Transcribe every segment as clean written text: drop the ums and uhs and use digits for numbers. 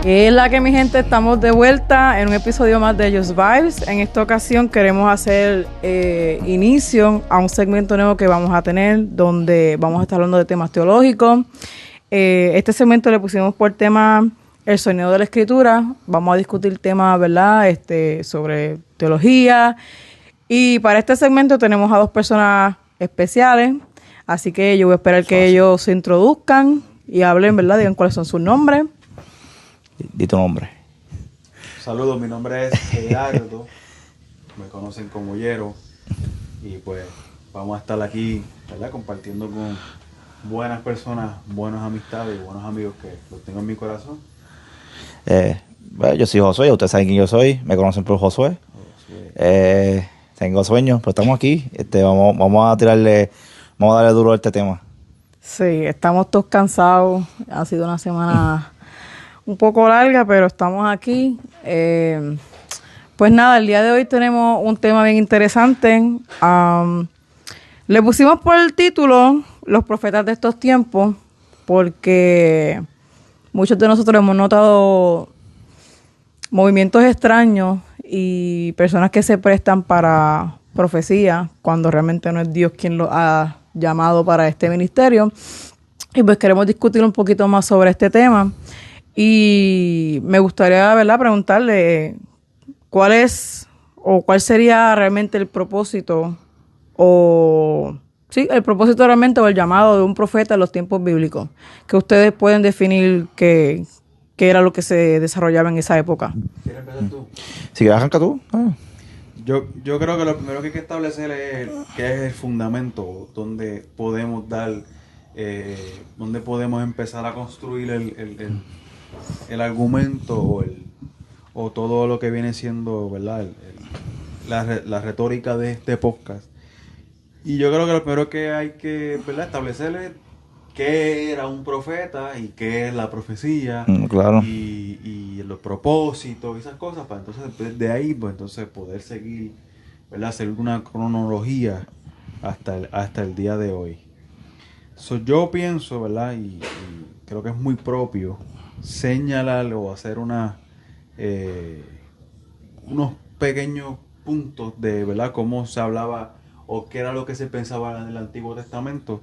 ¿Qué es la que, mi gente? Estamos de vuelta en un episodio más de Just Vibes. En esta ocasión queremos hacer inicio a un segmento nuevo que vamos a tener, donde vamos a estar hablando de temas teológicos. Este segmento le pusimos por tema el sonido de la escritura. Vamos a discutir temas, ¿verdad? Sobre teología. Y para este segmento tenemos a dos personas especiales. Así que yo voy a esperar que ellos se introduzcan y hablen, ¿verdad? Digan cuáles son sus nombres. Di tu nombre. Saludos, mi nombre es Gerardo, me conocen como Yero, y pues vamos a estar aquí, ¿verdad? Compartiendo con buenas personas, buenas amistades y buenos amigos que los tengo en mi corazón. Bueno, yo soy Josué, ustedes saben quién yo soy, me conocen por Josué. Tengo sueños, pero estamos aquí. Vamos a darle duro a este tema. Sí, estamos todos cansados, ha sido una semana un poco larga, pero estamos aquí. Pues nada, el día de hoy tenemos un tema bien interesante. Le pusimos por el título Los profetas de estos tiempos, porque muchos de nosotros hemos notado movimientos extraños y personas que se prestan para profecía, cuando realmente no es Dios quien los ha llamado para este ministerio. Y pues queremos discutir un poquito más sobre este tema. Y me gustaría, ¿verdad?, preguntarle cuál sería realmente el propósito el propósito realmente o el llamado de un profeta en los tiempos bíblicos, que ustedes pueden definir qué era lo que se desarrollaba en esa época. ¿Quieres empezar tú? Si quieres arranca tú. Yo creo que lo primero que hay que establecer es qué es el fundamento, donde podemos donde podemos empezar a construir el argumento o todo lo que viene siendo, ¿verdad? La retórica de este podcast. Y yo creo que lo primero que hay que, ¿verdad?, establecer es qué era un profeta y qué es la profecía. Claro. Y los propósitos y esas cosas, para entonces de ahí pues entonces poder seguir, ¿verdad?, hacer una cronología hasta el día de hoy. Yo pienso, ¿verdad?, y creo que es muy propio señalar o hacer unos pequeños puntos de, ¿verdad?, cómo se hablaba o qué era lo que se pensaba en el Antiguo Testamento.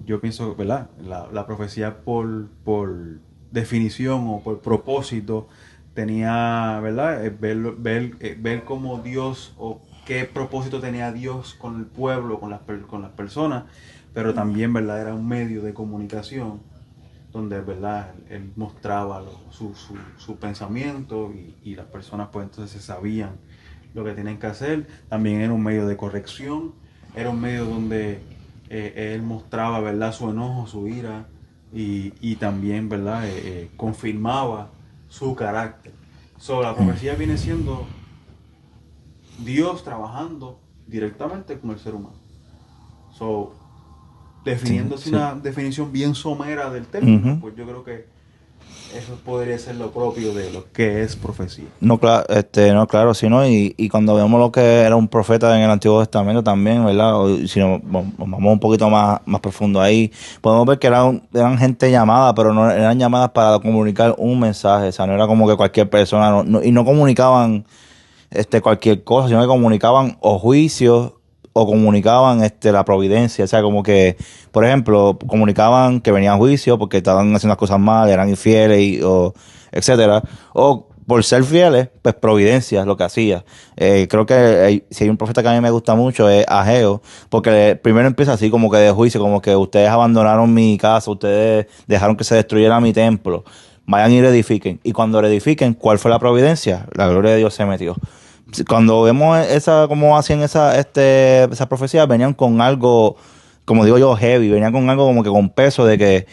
Yo pienso, ¿verdad?, la profecía por definición o por propósito tenía, ¿verdad?, ver cómo Dios o qué propósito tenía Dios con el pueblo, con las personas, pero también, ¿verdad?, era un medio de comunicación donde, ¿verdad?, él mostraba su pensamiento y las personas pues entonces sabían lo que tienen que hacer. También era un medio de corrección, era un medio donde él mostraba, ¿verdad?, su enojo, su ira y también, ¿verdad?, confirmaba su carácter. La profecía viene siendo Dios trabajando directamente con el ser humano. Definiéndose una definición bien somera del término, pues yo creo que eso podría ser lo propio de lo que es profecía. Claro, sí, ¿no? Y cuando vemos lo que era un profeta en el Antiguo Testamento también, ¿verdad? O si nos vamos un poquito más profundo ahí, podemos ver que eran gente llamada, pero no eran llamadas para comunicar un mensaje. O sea, no era como que cualquier persona, y no comunicaban cualquier cosa, sino que comunicaban o juicios o comunicaban la providencia. O sea, como que, por ejemplo, comunicaban que venían juicios porque estaban haciendo las cosas mal, eran infieles, etcétera. O por ser fieles, pues providencia es lo que hacía. Creo que si hay un profeta que a mí me gusta mucho es Ageo, porque primero empieza así como que de juicio, como que ustedes abandonaron mi casa, ustedes dejaron que se destruyera mi templo, vayan y reedifiquen. Y cuando reedifiquen, ¿cuál fue la providencia? La gloria de Dios se metió. Cuando vemos cómo hacían esa profecía, venían con algo, como digo yo, heavy, venían con algo como que con peso de que,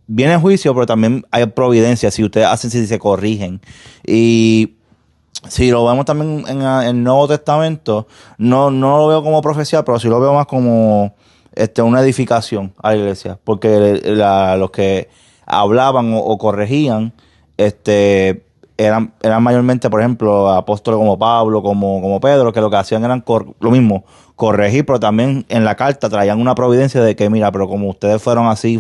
viene el juicio, pero también hay providencia, si ustedes hacen, si se corrigen. Y si lo vemos también en el Nuevo Testamento, no lo veo como profecía, pero sí lo veo más como una edificación a la iglesia, porque los que hablaban o corregían, eran mayormente, por ejemplo, apóstoles como Pablo, como Pedro, que lo que hacían eran lo mismo, corregir, pero también en la carta traían una providencia de que, mira, pero como ustedes fueron así,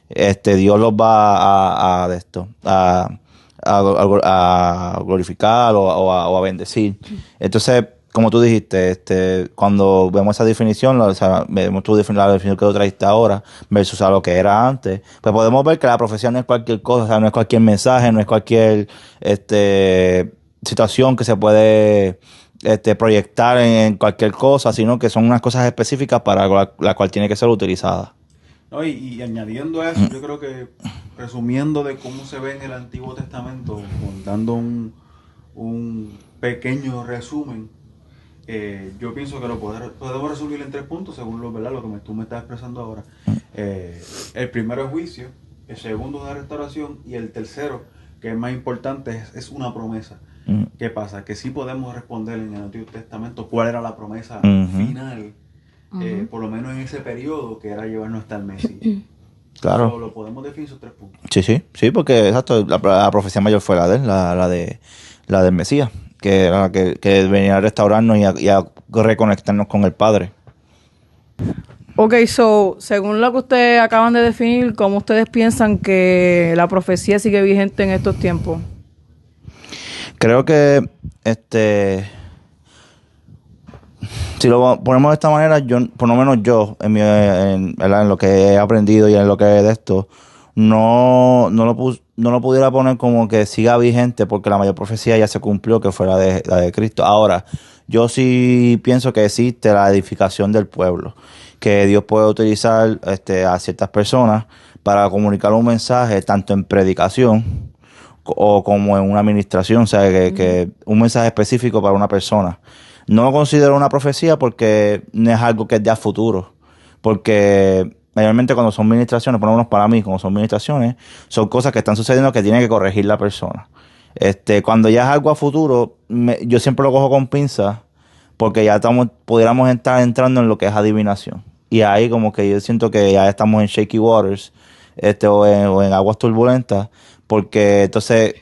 Dios los va a de esto, a glorificar o a bendecir. Entonces, como tú dijiste, cuando vemos esa definición, o sea, vemos la definición que tú trajiste ahora versus a lo que era antes, pues podemos ver que la profecía no es cualquier cosa, o sea, no es cualquier mensaje, no es cualquier situación que se puede proyectar en cualquier cosa, sino que son unas cosas específicas para la cual tiene que ser utilizada. No, y añadiendo a eso, yo creo que resumiendo de cómo se ve en el Antiguo Testamento, dando un pequeño resumen, yo pienso que podemos resumir en 3 puntos según ¿verdad? Lo que tú me estás expresando ahora. El primero es juicio, el segundo es la restauración y el tercero, que es más importante, es una promesa. ¿Qué pasa? Que sí podemos responder en el Antiguo Testamento cuál era la promesa final, por lo menos en ese periodo, que era llevarnos hasta el Mesías. Claro. Lo podemos definir esos 3 puntos. Sí, porque exacto, la profecía mayor fue la del Mesías, que era la que venía a restaurarnos y a reconectarnos con el Padre. Ok, según lo que ustedes acaban de definir, ¿cómo ustedes piensan que la profecía sigue vigente en estos tiempos? Creo que si lo ponemos de esta manera, por lo menos yo, ¿verdad? En lo que he aprendido y en lo que de esto, no lo pudiera poner como que siga vigente porque la mayor profecía ya se cumplió, que fue la de Cristo. Ahora, yo sí pienso que existe la edificación del pueblo, que Dios puede utilizar a ciertas personas para comunicar un mensaje, tanto en predicación o como en una administración, o sea, que un mensaje específico para una persona. No lo considero una profecía porque no es algo que es de a futuro. Porque mayormente cuando son ministraciones, por lo menos para mí, como son ministraciones, son cosas que están sucediendo que tiene que corregir la persona. Cuando ya es algo a futuro, yo siempre lo cojo con pinzas porque ya pudiéramos estar entrando en lo que es adivinación. Y ahí como que yo siento que ya estamos en shaky waters, o en aguas turbulentas, porque entonces,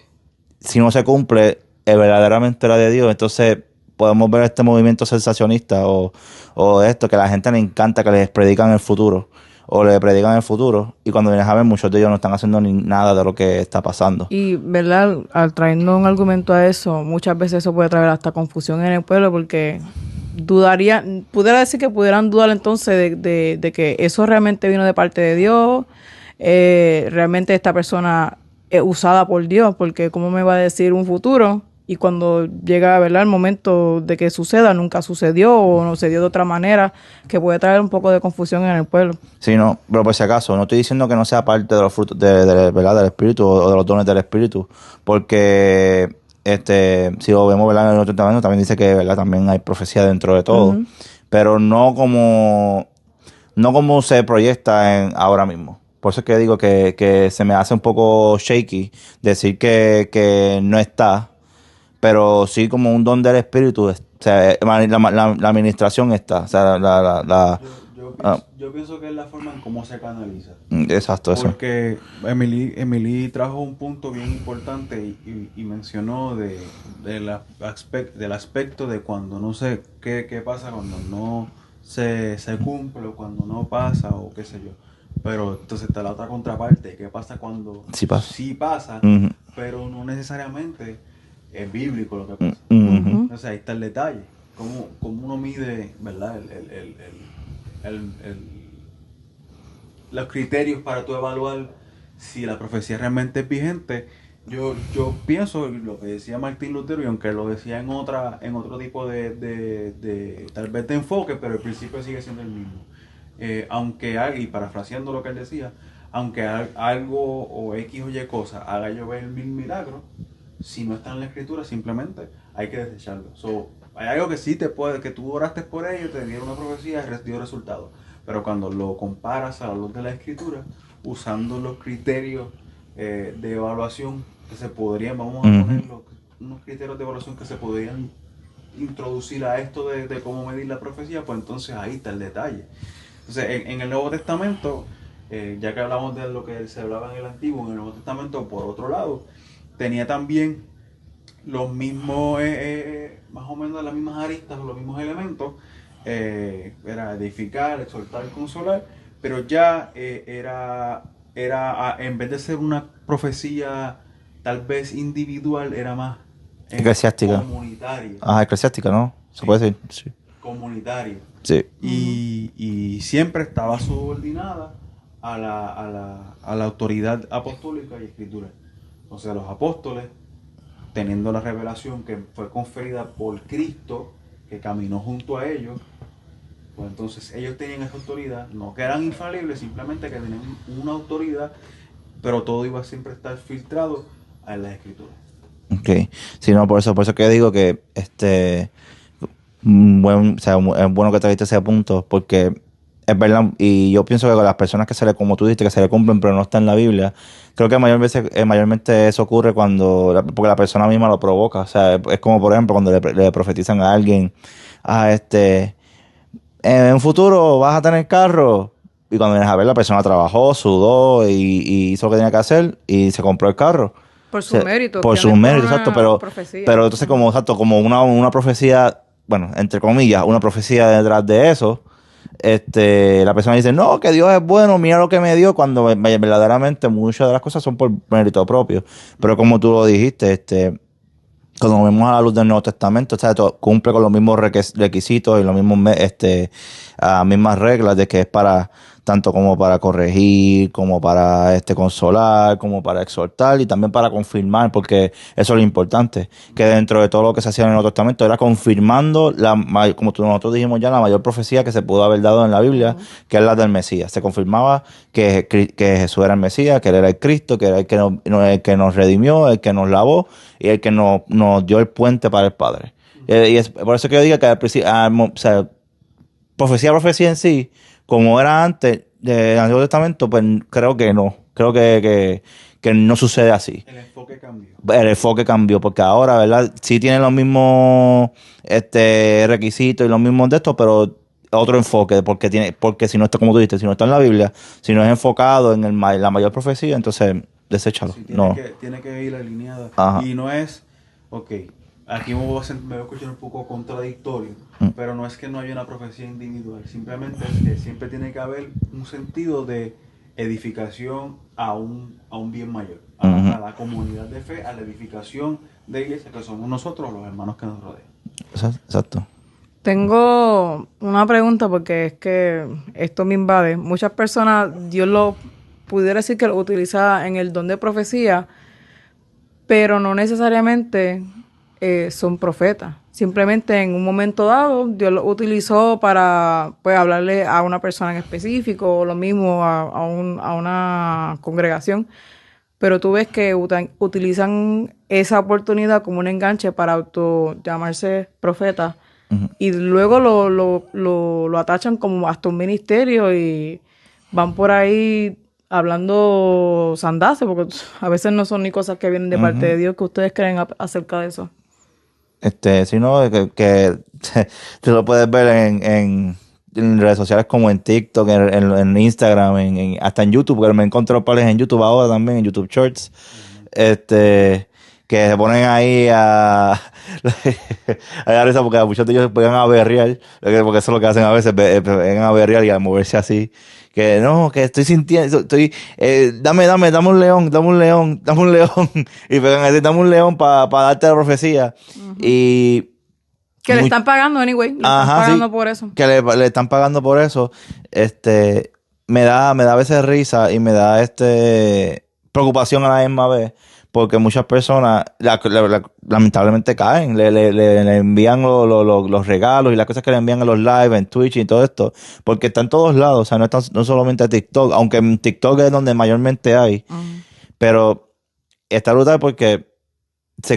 si no se cumple, verdaderamente la de Dios, entonces podemos ver este movimiento sensacionista o esto, que a la gente le encanta que les predican el futuro, o le predican el futuro, y cuando vienes a ver, muchos de ellos no están haciendo ni nada de lo que está pasando. Y, ¿verdad? Al traernos un argumento a eso, muchas veces eso puede traer hasta confusión en el pueblo porque pudiera decir que pudieran dudar entonces de que eso realmente vino de parte de Dios, realmente esta persona es usada por Dios, porque ¿cómo me va a decir un futuro? Y cuando llega, ¿verdad?, el momento de que suceda, nunca sucedió o no se dio de otra manera, que puede traer un poco de confusión en el pueblo. Sí, no, pero por si acaso, no estoy diciendo que no sea parte de los frutos ¿verdad? Del Espíritu o de los dones del Espíritu, porque si lo vemos, ¿verdad? En el Nuevo Testamento también dice que, ¿verdad? También hay profecía dentro de todo, pero no como se proyecta ahora mismo. Por eso es que digo que se me hace un poco shaky decir que no está, pero sí como un don del Espíritu. O sea, la administración está. O sea, Yo pienso que es la forma en cómo se canaliza. Exacto, eso. Porque Emily trajo un punto bien importante y mencionó del aspecto de cuando no sé qué pasa, cuando no se cumple o cuando no pasa o qué sé yo. Pero entonces está la otra contraparte, qué pasa cuando sí pasa, pero no necesariamente es bíblico lo que pasa. Entonces ahí está el detalle, cómo uno mide, ¿verdad? Los criterios para tú evaluar si la profecía realmente es vigente. Yo pienso lo que decía Martín Lutero, y aunque lo decía en otro tipo de tal vez de enfoque, pero el principio sigue siendo el mismo. Y parafraseando lo que él decía, aunque algo o X o Y cosa haga llover 1000 milagros, si no está en la escritura, simplemente hay que desecharlo. Hay algo que sí que tú oraste por ello, te dieron una profecía y dio resultado. Pero cuando lo comparas a la luz de la escritura, usando los criterios de evaluación que se podrían, vamos a poner unos criterios de evaluación que se podrían introducir a esto de cómo medir la profecía, pues entonces ahí está el detalle. Entonces, en el Nuevo Testamento, ya que hablamos de lo que se hablaba en el Antiguo, en el Nuevo Testamento, por otro lado, tenía también los mismos, más o menos las mismas aristas, los mismos elementos, era edificar, exhortar, consolar, pero ya era era, en vez de ser una profecía tal vez individual, era más Eclesiástica. comunitaria. Eclesiástica, ¿no? Se Sí. puede decir, sí. Comunitaria. Sí. Y siempre estaba subordinada a la autoridad apostólica y escritura. O sea, los apóstoles, teniendo la revelación que fue conferida por Cristo, que caminó junto a ellos, pues entonces ellos tenían esa autoridad, no que eran infalibles, simplemente que tenían una autoridad, pero todo iba a siempre estar filtrado en las escrituras. Ok. Sí, no, por eso que digo que es bueno que trajiste ese punto, porque es verdad, y yo pienso que con las personas que como tú dijiste, que se le cumplen, pero no está en la Biblia, creo que mayormente eso ocurre porque la persona misma lo provoca. O sea, es como, por ejemplo, cuando le profetizan a alguien, en un futuro vas a tener carro, y cuando vienes a ver, la persona trabajó, sudó y hizo lo que tenía que hacer, y se compró el carro. Por sus méritos. Por que sus no es méritos, una exacto, pero profecía. entonces como una profecía, bueno, entre comillas, una profecía detrás de eso, la persona dice, no, que Dios es bueno, mira lo que me dio, cuando verdaderamente muchas de las cosas son por mérito propio. Pero como tú lo dijiste, cuando vemos a la luz del Nuevo Testamento, o sea, cumple con los mismos requisitos y los mismos mismas reglas de que es para tanto como para corregir, como para consolar, como para exhortar y también para confirmar, porque eso es lo importante, que dentro de todo lo que se hacía en el Nuevo Testamento era confirmando como nosotros dijimos ya, la mayor profecía que se pudo haber dado en la Biblia, que es la del Mesías. Se confirmaba que Jesús era el Mesías, que él era el Cristo, que era el que nos redimió, el que nos lavó y el que nos dio el puente para el Padre. Y es por eso que yo digo que al principio, o sea, profecía en sí, como era antes del Antiguo Testamento, pues creo que no. Creo que no sucede así. El enfoque cambió. El enfoque cambió, porque ahora, ¿verdad? Sí tienen los mismos requisitos y los mismos de estos, pero otro enfoque, porque si no está, como tú dijiste, si no está en la Biblia, si no es enfocado en la mayor profecía, entonces deséchalo. Sí, No. tiene que ir alineada. Ajá. Y no es, ok, aquí me voy a escuchar un poco contradictorio, pero no es que no haya una profecía individual, simplemente es que siempre tiene que haber un sentido de edificación a un bien mayor, a la comunidad de fe, a la edificación de iglesia, que somos nosotros, los hermanos que nos rodean. Exacto. Tengo una pregunta porque es que esto me invade. Muchas personas, Dios lo pudiera decir que lo utiliza en el don de profecía, pero no necesariamente son profetas. Simplemente en un momento dado, Dios lo utilizó para pues hablarle a una persona en específico, o lo mismo a una congregación. Pero tú ves que utilizan esa oportunidad como un enganche para auto llamarse profeta. Y luego lo atachan como hasta un ministerio y van por ahí hablando sandaces, porque a veces no son ni cosas que vienen de parte de Dios. ¿Que ustedes creen acerca de eso? Sino que tú lo puedes ver en redes sociales como en TikTok, en Instagram, hasta en YouTube, porque me encontré pares en YouTube ahora también, en YouTube Shorts, que se ponen ahí a dar risa porque muchos de ellos pegan a berrear, porque eso es lo que hacen a veces, pegan a berrear y a moverse así. Que no, que estoy sintiendo, dame un león, dame un león, dame un león. Y pegan a decir, dame un león para darte la profecía. Y que le están pagando, anyway. Le están pagando por eso. Que le están pagando por eso. Me da a veces risa y me da preocupación a la misma vez. Porque muchas personas lamentablemente caen, le envían los regalos y las cosas que le envían a los live en Twitch y todo esto, porque está en todos lados, o sea, no solamente TikTok, aunque en TikTok es donde mayormente hay, pero está brutal porque,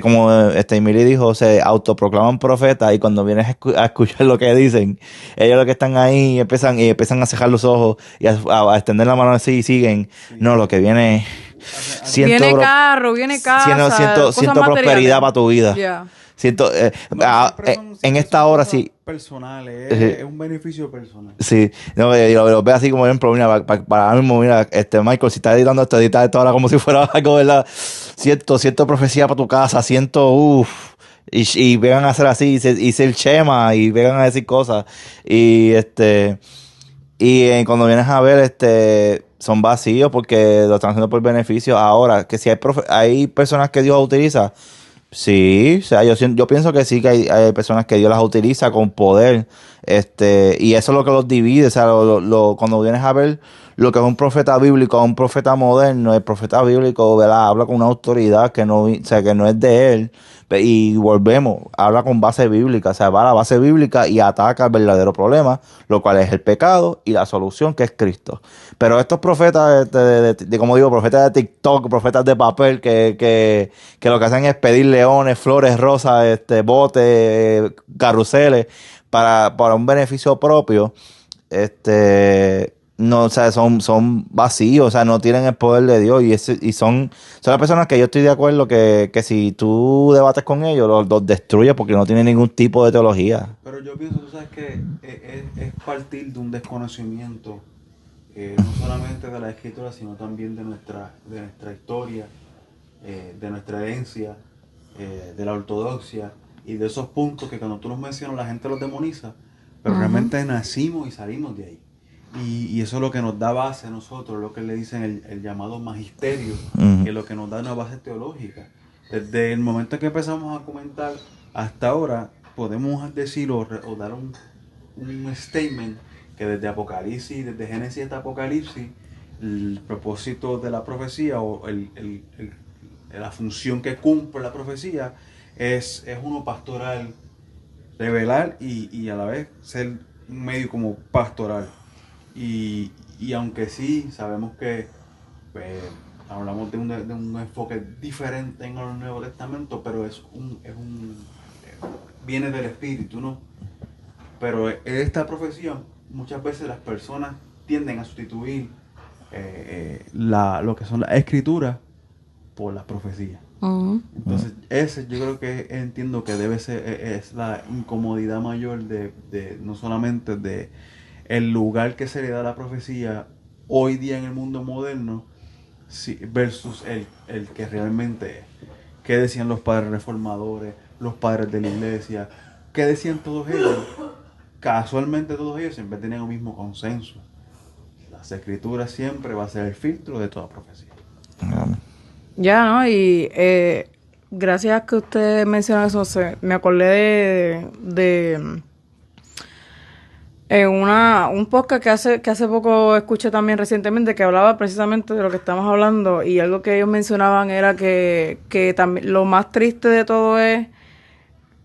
como Emily dijo, se autoproclaman profetas y cuando vienes a escuchar lo que dicen, ellos lo que están ahí empiezan a cejar los ojos y a extender la mano así y siguen, no, lo que viene... Viene carro, viene casa, siento prosperidad para tu vida. Yeah. Siento en esta hora sí personales, es un beneficio personal. Sí, no, yo lo veo así como ejemplo, mira, para mí mismo, mira, Michael, si estás editando esto ahora como si fuera algo, ¿verdad? Siento profecía para tu casa, siento y vengan a hacer así y ser chema y vengan a decir cosas y cuando vienes a ver son vacíos porque lo están haciendo por beneficio. Ahora, que si hay personas que Dios utiliza, sí, o sea, yo pienso que sí, que hay personas que Dios las utiliza con poder, y eso es lo que los divide, o sea, cuando vienes a ver lo que es un profeta bíblico, un profeta moderno, el profeta bíblico, ¿verdad? Habla con una autoridad que no, o sea, que no es de él, y volvemos, habla con base bíblica, o sea, va a la base bíblica y ataca el verdadero problema, lo cual es el pecado y la solución que es Cristo. Pero estos profetas, como digo, profetas de TikTok, profetas de papel, que lo que hacen es pedir leones, flores, rosas, botes, carruseles, para un beneficio propio, no, o sea, son vacíos, o sea, no tienen el poder de Dios y son las personas que yo estoy de acuerdo que si tú debates con ellos, los destruyes porque no tienen ningún tipo de teología. Pero yo pienso, tú sabes que es partir de un desconocimiento, no solamente de la escritura, sino también de nuestra historia, de nuestra herencia, de la ortodoxia y de esos puntos que cuando tú los mencionas la gente los demoniza, pero realmente nacimos y salimos de ahí. Y eso es lo que nos da base a nosotros, lo que le dicen el llamado magisterio, que es lo que nos da una base teológica. Desde el momento en que empezamos a comentar hasta ahora, podemos decir o dar un statement que desde Apocalipsis, desde Génesis hasta Apocalipsis, el propósito de la profecía o la función que cumple la profecía es uno pastoral, revelar y a la vez ser un medio como pastoral. Y aunque sí, sabemos que hablamos de un enfoque diferente en el Nuevo Testamento, pero viene del Espíritu, ¿no? Pero esta profesión, muchas veces las personas tienden a sustituir lo que son las escrituras por las profecías. Entonces, yo creo que entiendo que debe ser, es la incomodidad mayor de no solamente de el lugar que se le da a la profecía hoy día en el mundo moderno versus el que realmente es. ¿Qué decían los padres reformadores, los padres de la iglesia? ¿Qué decían todos ellos? Casualmente todos ellos siempre tenían un mismo consenso. Las escrituras siempre va a ser el filtro de toda profecía. Ya, ¿no? Y gracias a que usted mencionó eso, me acordé de en un podcast que hace poco escuché también recientemente, que hablaba precisamente de lo que estamos hablando, y algo que ellos mencionaban era que también lo más triste de todo es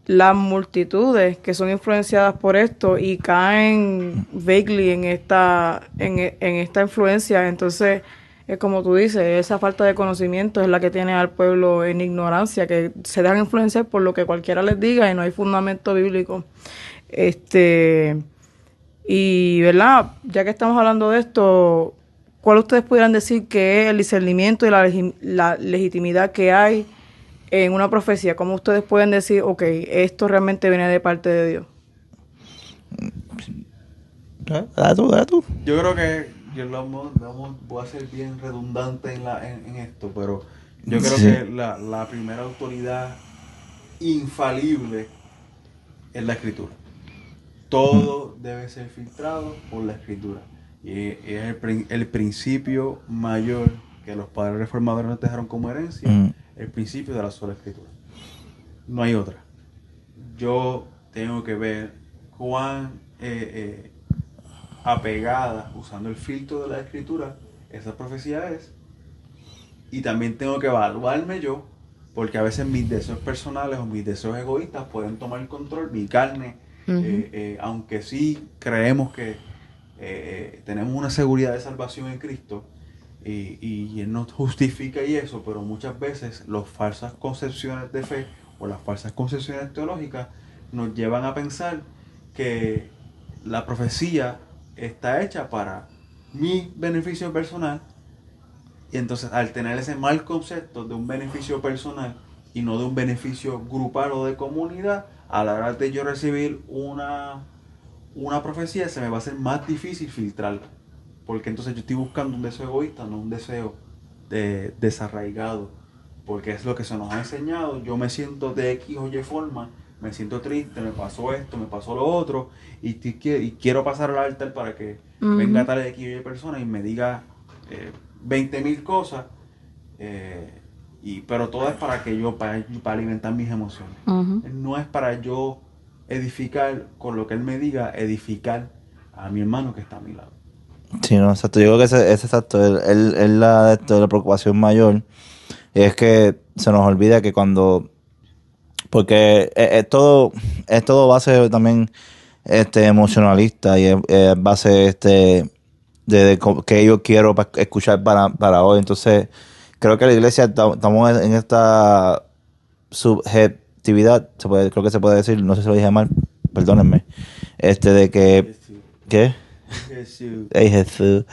las multitudes que son influenciadas por esto y caen vaguely en esta influencia. Entonces, es como tú dices, esa falta de conocimiento es la que tiene al pueblo en ignorancia, que se dejan influenciar por lo que cualquiera les diga y no hay fundamento bíblico. Y, ¿verdad? Ya que estamos hablando de esto, ¿cuál ustedes pudieran decir que es el discernimiento y la legitimidad que hay en una profecía? ¿Cómo ustedes pueden decir, ok, esto realmente viene de parte de Dios? Da tú. Yo creo que voy a ser bien redundante en esto, pero yo creo que la primera autoridad infalible es la escritura. Todo debe ser filtrado por la escritura. Y es el principio mayor que los padres reformadores nos dejaron como herencia, el principio de la sola escritura. No hay otra. Yo tengo que ver cuán apegada, usando el filtro de la escritura, esa profecía es. Y también tengo que evaluarme yo, porque a veces mis deseos personales o mis deseos egoístas pueden tomar el control, mi carne. Aunque sí creemos que tenemos una seguridad de salvación en Cristo y Él nos justifica y eso, pero muchas veces las falsas concepciones de fe o las falsas concepciones teológicas nos llevan a pensar que la profecía está hecha para mi beneficio personal, y entonces al tener ese mal concepto de un beneficio personal y no de un beneficio grupal o de comunidad, a la hora de yo recibir una profecía se me va a hacer más difícil filtrarla, porque entonces yo estoy buscando un deseo egoísta, no un deseo desarraigado, porque es lo que se nos ha enseñado. Yo me siento de X o Y forma, me siento triste, me pasó esto, me pasó lo otro, y quiero pasar al altar para que venga tal X o Y persona y me diga 20,000 cosas, pero todo es para alimentar mis emociones. Ujú. No es para yo edificar con lo que él me diga, edificar a mi hermano que está a mi lado. Sí, no, exacto. Yo creo que ese exacto. La preocupación mayor es que se nos olvida que cuando. Porque es todo base también emocionalista y es base que yo quiero escuchar para hoy. Entonces, creo que la iglesia estamos en esta subjetividad, creo que se puede decir, no sé si lo dije mal, perdónenme, de que. Jesús. ¿Qué? Jesús. Ey, Jesús.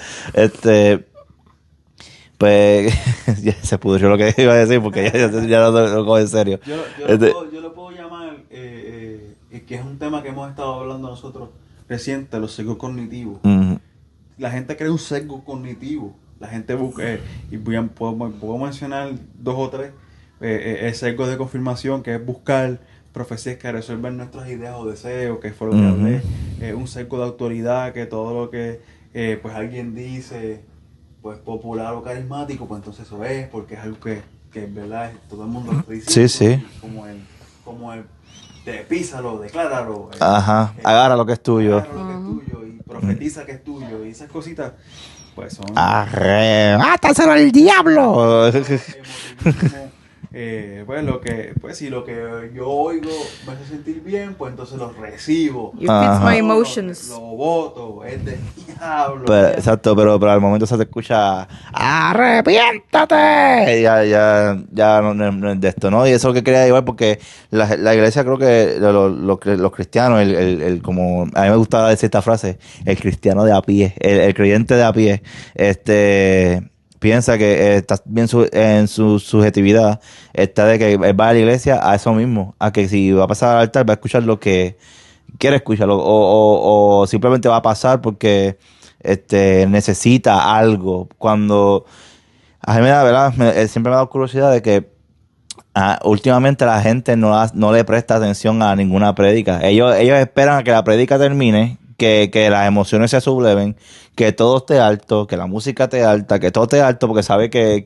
Pues ya se pudrió lo que iba a decir porque ya no lo cojo en serio. Yo lo puedo llamar, que es un tema que hemos estado hablando nosotros reciente, los sesgos cognitivos. Ujú. La gente crea un sesgo cognitivo. La gente busca, y puedo mencionar 2 o 3, el sesgo de confirmación, que es buscar profecías que resuelven nuestras ideas o deseos, que fue lo que hablé. Un sesgo de autoridad, que todo lo que pues alguien dice, pues popular o carismático, pues entonces eso es, porque es algo que en verdad todo el mundo lo está diciendo. Sí. Como el písalo, decláralo. Ajá, agarra lo que es tuyo. Agarra lo que es tuyo y profetiza que es tuyo. Y esas cositas, pues son... ¡Mátaselo al diablo! Pues si lo que yo oigo me hace sentir bien, pues entonces lo recibo. You Ajá. fits my emotions. Lo voto, es del diablo. Exacto, pero al momento se te escucha ¡arrepiéntate! Ya no es de esto, ¿no? Y eso es lo que quería llevar porque la iglesia, creo que los cristianos, como a mí me gusta decir esta frase, el cristiano de a pie, el creyente de a pie, piensa que está bien en su subjetividad, está de que él va a la iglesia a eso mismo, a que si va a pasar al altar va a escuchar lo que quiere escuchar o simplemente va a pasar porque necesita algo. Cuando a mí me da, ¿verdad? Siempre me ha dado curiosidad de que últimamente la gente no le presta atención a ninguna prédica. Ellos esperan a que la prédica termine, que las emociones se subleven, que todo esté alto, que la música esté alta, que todo esté alto, porque sabe que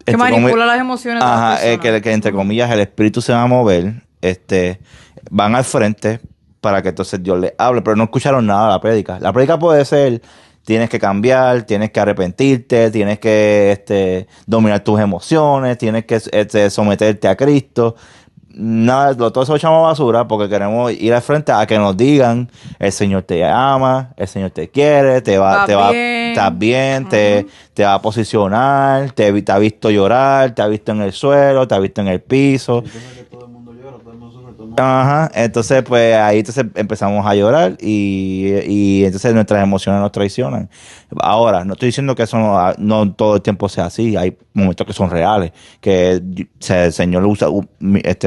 Que entre manipula las emociones de las ajá, personas. que entre comillas el espíritu se va a mover, van al frente para que entonces Dios les hable, pero no escucharon nada de la prédica. La prédica puede ser, tienes que cambiar, tienes que arrepentirte, tienes que dominar tus emociones, tienes que someterte a Cristo. Nada, todo eso lo echamos a basura porque queremos ir al frente a que nos digan el Señor te ama, el Señor te quiere, estás bien, te va a posicionar, te ha visto llorar, te ha visto en el suelo, te ha visto en el piso. Entonces que todo el mundo llora, todo el mundo sufre, todo el mundo... Ajá, entonces pues ahí empezamos a llorar y entonces nuestras emociones nos traicionan. Ahora, no estoy diciendo que eso no todo el tiempo sea así, hay momentos que son reales, que el Señor lo usa,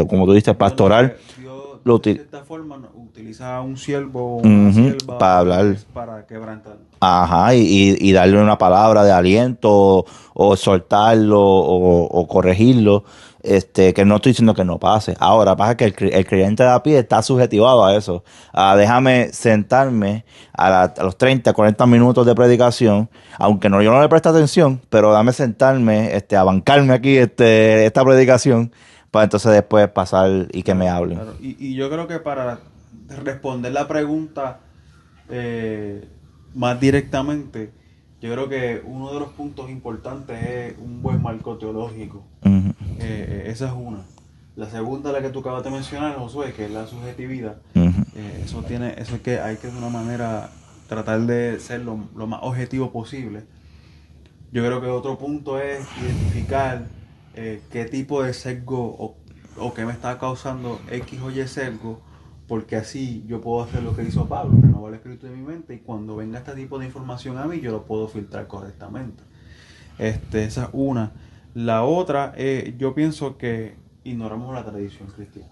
como tú dices, pastoral, Dios, de cierta forma, utiliza a un siervo o Ujú, una sierva para hablar. para quebrantar. Ajá, y darle una palabra de aliento o soltarlo o corregirlo, que no estoy diciendo que no pase. Ahora, pasa que el creyente de a pie está subjetivado a eso. Déjame sentarme a los 30, 40 minutos de predicación, aunque yo no le presto atención, pero dame sentarme, a bancarme aquí esta predicación, para entonces después pasar y que me hablen. Claro. Y yo creo que para responder la pregunta más directamente, yo creo que uno de los puntos importantes es un buen marco teológico. Ujú. Esa es una. La segunda, la que tú acabas de mencionar, Josué, que es la subjetividad. Ujú. Eso es que hay que de una manera tratar de ser lo más objetivo posible. Yo creo que otro punto es identificar qué tipo de sesgo o qué me está causando X o Y sesgo, porque así yo puedo hacer lo que hizo Pablo, renovar el escrito de mi mente, y cuando venga este tipo de información a mí, yo lo puedo filtrar correctamente. Esa es una. La otra, yo pienso que ignoramos la tradición cristiana.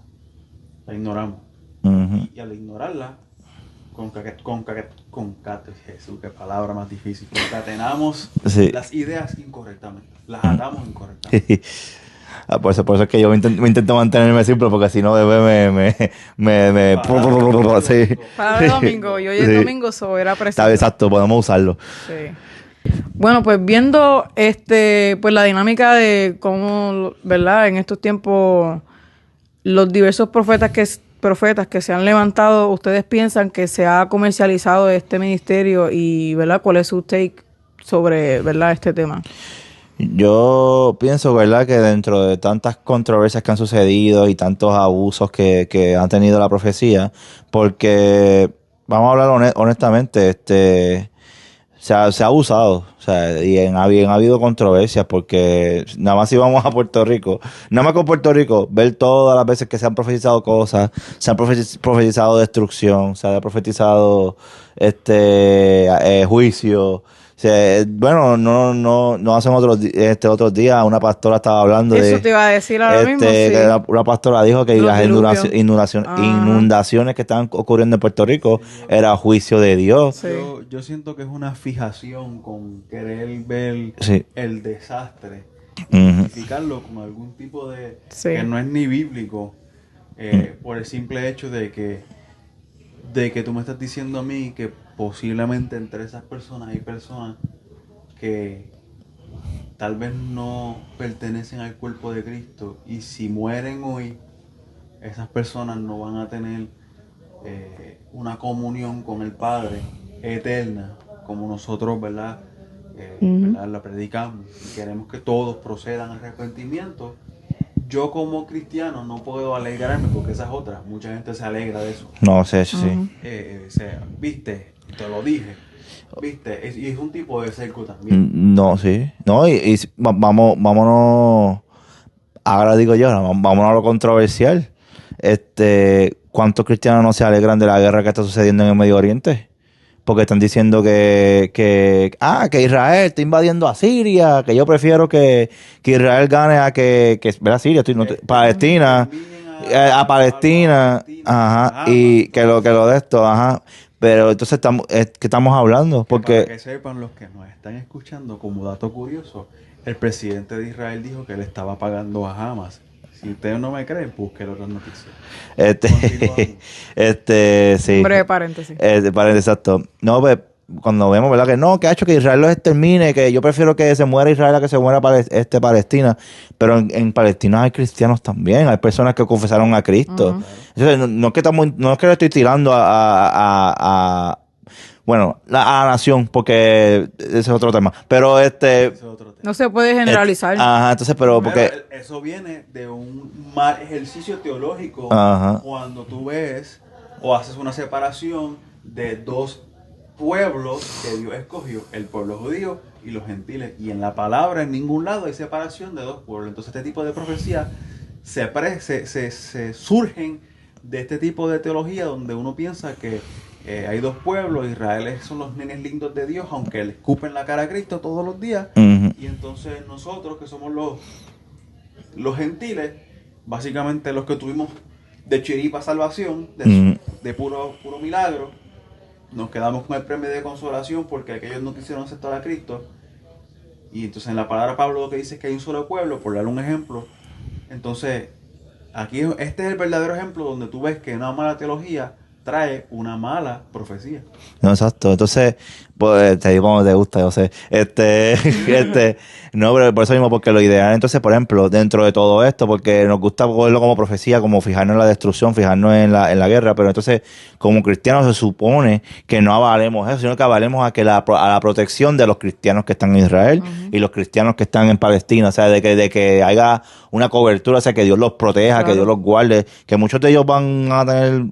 La ignoramos. Ujú. Y al ignorarla, Jesús, qué palabra más difícil. Concatenamos Sí. las ideas incorrectamente. Las atamos incorrectamente. Por eso es que yo me intento mantenerme simple, porque si no, me Palabra sí. Para el domingo, y hoy es Sí. domingo, so era preciso. Está exacto, podemos usarlo. Sí. Bueno, pues viendo pues la dinámica de cómo, ¿verdad? En estos tiempos los diversos profetas que se han levantado, ¿ustedes piensan que se ha comercializado este ministerio y, ¿verdad? ¿Cuál es su take sobre, ¿verdad? Este tema? Yo pienso, ¿verdad?, que dentro de tantas controversias que han sucedido y tantos abusos que han tenido la profecía, porque vamos a hablar honestamente, se ha abusado, o sea, y ha habido controversias, porque nada más si vamos a Puerto Rico, nada más con Puerto Rico, ver todas las veces que se han profetizado cosas, se han profetizado destrucción, se ha profetizado juicio. O sea, bueno, no hacen otros días una pastora estaba hablando Eso te iba a decir ahora mismo, sí. que una pastora dijo que Los las diluvios. Ajá. inundaciones que estaban ocurriendo en Puerto Rico era juicio de Dios. Sí. Yo siento que es una fijación con querer ver Sí. el desastre, Ujú. identificarlo con algún tipo de Sí. que no es ni bíblico, por el simple hecho de que tú me estás diciendo a mí que posiblemente entre esas personas hay personas que tal vez no pertenecen al cuerpo de Cristo, y si mueren hoy, esas personas no van a tener una comunión con el Padre eterna, como nosotros, ¿verdad? ¿Verdad? La predicamos y queremos que todos procedan al arrepentimiento. Yo como cristiano no puedo alegrarme, porque esa es otra, mucha gente se alegra de eso. No sé, sí. Viste, te lo dije, viste, y es un tipo de cerco también. No, sí. No, vámonos. Ahora digo yo, vámonos a lo controversial. ¿Cuántos cristianos no se alegran de la guerra que está sucediendo en el Medio Oriente? Porque están diciendo que Israel está invadiendo a Siria, que yo prefiero que Israel gane a ¿verdad? Siria, Palestina, a Palestina, ajá, y que lo de esto, ajá. Pero entonces ¿qué estamos hablando? Para que Porque sepan los que nos están escuchando, como dato curioso, el presidente de Israel dijo que le estaba pagando a Hamas. Si ustedes no me creen, busquen otras noticias. Continuamos. sí. Un breve paréntesis. Exacto. No, pues, cuando vemos, ¿verdad? Que no, que ha hecho que Israel los extermine, que yo prefiero que se muera Israel a que se muera Palestina. Pero en Palestina hay cristianos también, hay personas que confesaron a Cristo. Ujú. Entonces, no es que le estoy tirando bueno, a la nación, porque ese es otro tema. Pero Ese es otro tema. No se puede generalizar. ajá, entonces, pero porque Pero eso viene de un mal ejercicio teológico. Ajá. Cuando tú ves o haces una separación de dos pueblos que Dios escogió, el pueblo judío y los gentiles, y en la palabra en ningún lado hay separación de dos pueblos. Entonces este tipo de profecías se surgen de este tipo de teología, donde uno piensa que hay dos pueblos, Israel son los nenes lindos de Dios, aunque le escupen la cara a Cristo todos los días. Ujú. Y entonces nosotros, que somos los gentiles, básicamente los que tuvimos de chiripa salvación, de puro milagro, nos quedamos con el premio de consolación porque aquellos no quisieron aceptar a Cristo. Y entonces en la palabra Pablo lo que dice es que hay un solo pueblo, por darle un ejemplo. Entonces, aquí este es el verdadero ejemplo donde tú ves que una mala teología trae una mala profecía. No, exacto. Entonces, pues, te digo como te gusta, yo sé. No, pero por eso mismo, porque lo ideal, entonces, por ejemplo, dentro de todo esto, porque nos gusta verlo como profecía, como fijarnos en la destrucción, fijarnos en la guerra, pero entonces, como cristianos, se supone que no avalemos eso, sino que avalemos a la protección de los cristianos que están en Israel y los cristianos que están en Palestina, o sea, de que haya una cobertura, o sea, que Dios los proteja, Claro. que Dios los guarde, que muchos de ellos van a tener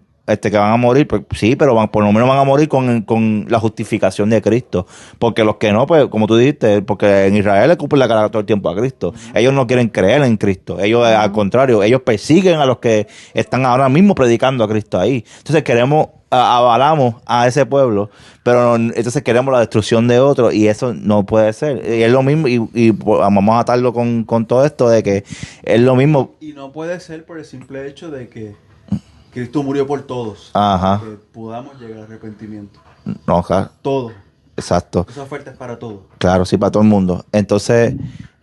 que van a morir, pues sí, pero por lo menos van a morir con la justificación de Cristo. Porque los que no, pues, como tú dijiste, porque en Israel le escupen la cara todo el tiempo a Cristo. Ellos no quieren creer en Cristo. Ellos, al contrario, ellos persiguen a los que están ahora mismo predicando a Cristo ahí. Entonces avalamos a ese pueblo, pero entonces queremos la destrucción de otros, y eso no puede ser. Y es lo mismo, y vamos a atarlo con todo esto de que es lo mismo. Y no puede ser por el simple hecho de que Cristo murió por todos. Ajá. Que podamos llegar al arrepentimiento. No, claro, Todos. exacto. Esa oferta es para todos. Claro, sí, para todo el mundo. Entonces,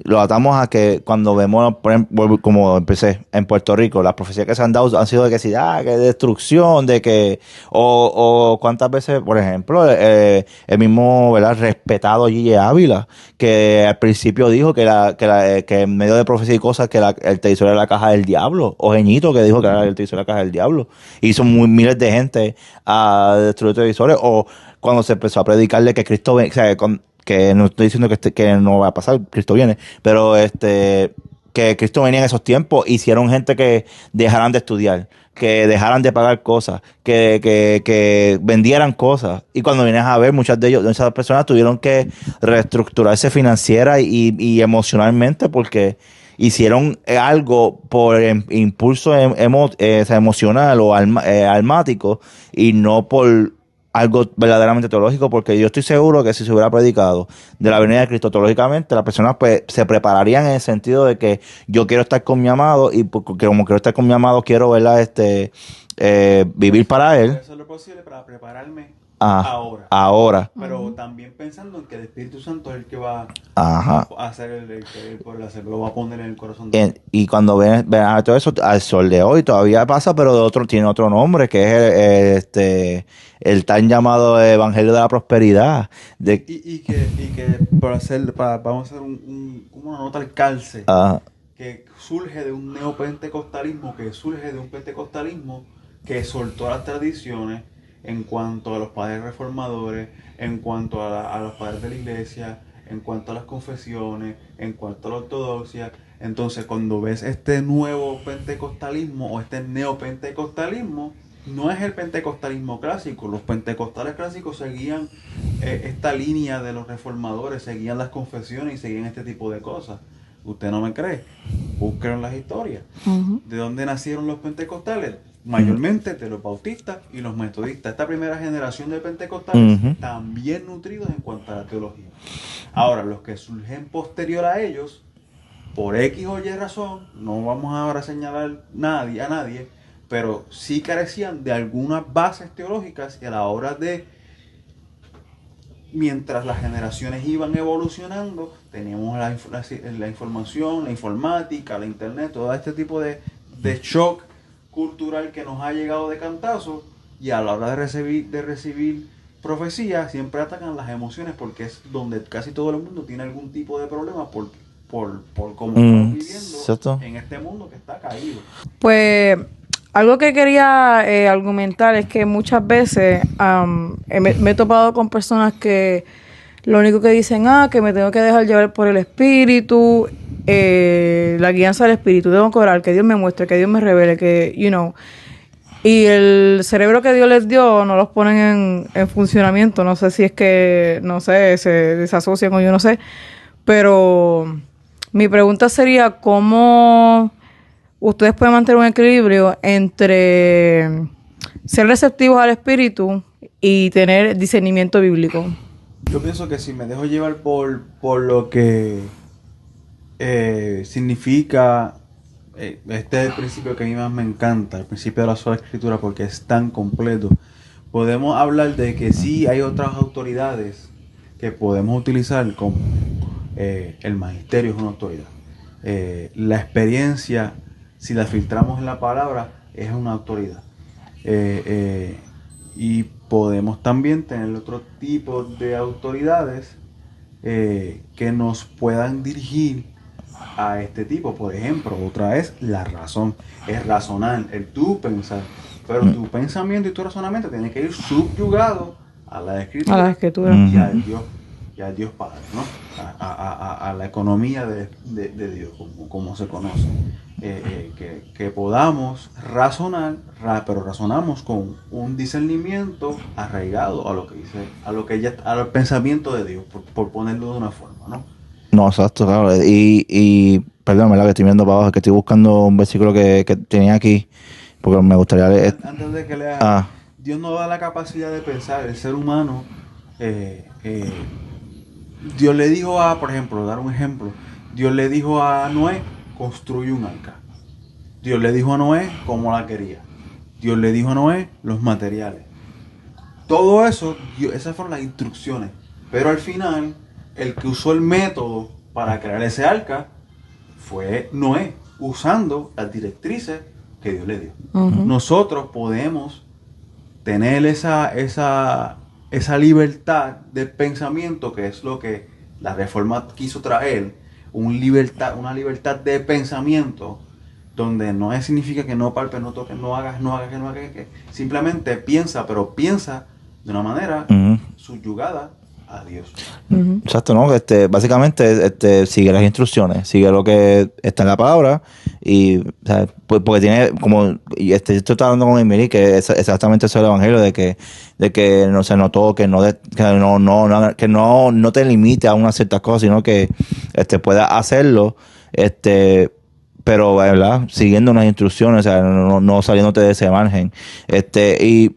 lo atamos a que cuando vemos, por ejemplo, como empecé, en Puerto Rico, las profecías que se han dado han sido de que sí, que destrucción, de que, o cuántas veces, por ejemplo, el mismo, ¿verdad?, respetado Gille Ávila, que al principio dijo que en medio de profecía y cosas, que el televisor era la caja del diablo, o Geñito, que dijo que era el televisor la caja del diablo, hizo miles de gente a destruir televisores, o cuando se empezó a predicarle que Cristo, o sea, que no estoy diciendo que no va a pasar, Cristo viene, pero que Cristo venía en esos tiempos, hicieron gente que dejaran de estudiar, que dejaran de pagar cosas, que vendieran cosas. Y cuando vienes a ver, muchas de esas personas tuvieron que reestructurarse financiera y emocionalmente porque hicieron algo por impulso emocional o almático y no por algo verdaderamente teológico, porque yo estoy seguro que si se hubiera predicado de la venida de Cristo teológicamente, las personas pues se prepararían en el sentido de que yo quiero estar con mi amado y porque como quiero estar con mi amado quiero, ¿verdad?, vivir para él. Hacer lo posible para prepararme Ahora. Pero también pensando en que el Espíritu Santo es el que va Ajá. a hacer el que por hacerlo, lo va a poner en el corazón Y cuando ven a todo eso, al sol de hoy todavía pasa, pero tiene otro nombre, que es el tan llamado Evangelio de la Prosperidad. Vamos a hacer como una nota al calce, que surge de un neopentecostalismo, que soltó las tradiciones en cuanto a los padres reformadores, en cuanto a los padres de la iglesia, en cuanto a las confesiones, en cuanto a la ortodoxia. Entonces, cuando ves este nuevo pentecostalismo o este neopentecostalismo, no es el pentecostalismo clásico. Los pentecostales clásicos seguían esta línea de los reformadores, seguían las confesiones y seguían este tipo de cosas. ¿Usted no me cree? Búsquenlo en las historias. Uh-huh. ¿De dónde nacieron los pentecostales? Mayormente de los bautistas y los metodistas. Esta primera generación de pentecostales también nutridos en cuanto a la teología. Ahora, los que surgen posterior a ellos, por X o Y razón, no vamos ahora a señalar a nadie, pero sí carecían de algunas bases teológicas y a la hora de, mientras las generaciones iban evolucionando, teníamos la información, la informática, la internet, todo este tipo de shock cultural que nos ha llegado de cantazo, y a la hora de recibir profecía siempre atacan las emociones, porque es donde casi todo el mundo tiene algún tipo de problema por cómo estamos viviendo en este mundo que está caído. Pues algo que quería argumentar es que muchas veces me he topado con personas que lo único que dicen, que me tengo que dejar llevar por el Espíritu, la guianza del Espíritu, tengo que orar, que Dios me muestre, que Dios me revele, que, y el cerebro que Dios les dio no los ponen en funcionamiento. No sé si es que, no sé, se desasocian o yo no sé, pero mi pregunta sería, ¿cómo ustedes pueden mantener un equilibrio entre ser receptivos al Espíritu y tener discernimiento bíblico? Yo pienso que si me dejo llevar por lo que significa, este es el principio que a mí más me encanta, el principio de la sola escritura, porque es tan completo. Podemos hablar de que sí hay otras autoridades que podemos utilizar, como el magisterio es una autoridad. La experiencia, si la filtramos en la palabra, es una autoridad. Y podemos también tener otro tipo de autoridades que nos puedan dirigir a este tipo. Por ejemplo, otra es la razón. Es razonar, el tú pensar. Pero tu pensamiento y tu razonamiento tienen que ir subyugado a la escritura. A la escritura. Y al Dios Padre, ¿no? A la economía de Dios, como se conoce. Que podamos razonar, pero razonamos con un discernimiento arraigado a lo que dice, al pensamiento de Dios, por ponerlo de una forma, ¿no? No, exacto, claro. Y perdón, ¿verdad? Que estoy viendo para abajo, que estoy buscando un versículo que tenía aquí, porque me gustaría leer. Antes de que leas, Dios nos da la capacidad de pensar. El ser humano, Dios le dijo por ejemplo, dar un ejemplo, Dios le dijo a Noé, construye un arca. Dios le dijo a Noé cómo la quería. Dios le dijo a Noé los materiales. Todo eso, esas fueron las instrucciones. Pero al final, el que usó el método para crear ese arca fue Noé, usando las directrices que Dios le dio. Nosotros podemos tener esa libertad de pensamiento, que es lo que la Reforma quiso traer, una libertad de pensamiento, donde no significa que no palpes, no toques, no hagas, que simplemente piensa, pero piensa de una manera subyugada a Dios. Exacto, ¿no? Básicamente sigue las instrucciones, sigue lo que está en la palabra y, o sea, pues, porque tiene como, y yo estoy hablando con Emily, que es exactamente eso del evangelio, de que no se notó, que no te limite a unas ciertas cosas, sino que puedas hacerlo, pero, ¿verdad? Siguiendo unas instrucciones, o sea, no saliéndote de ese margen. Y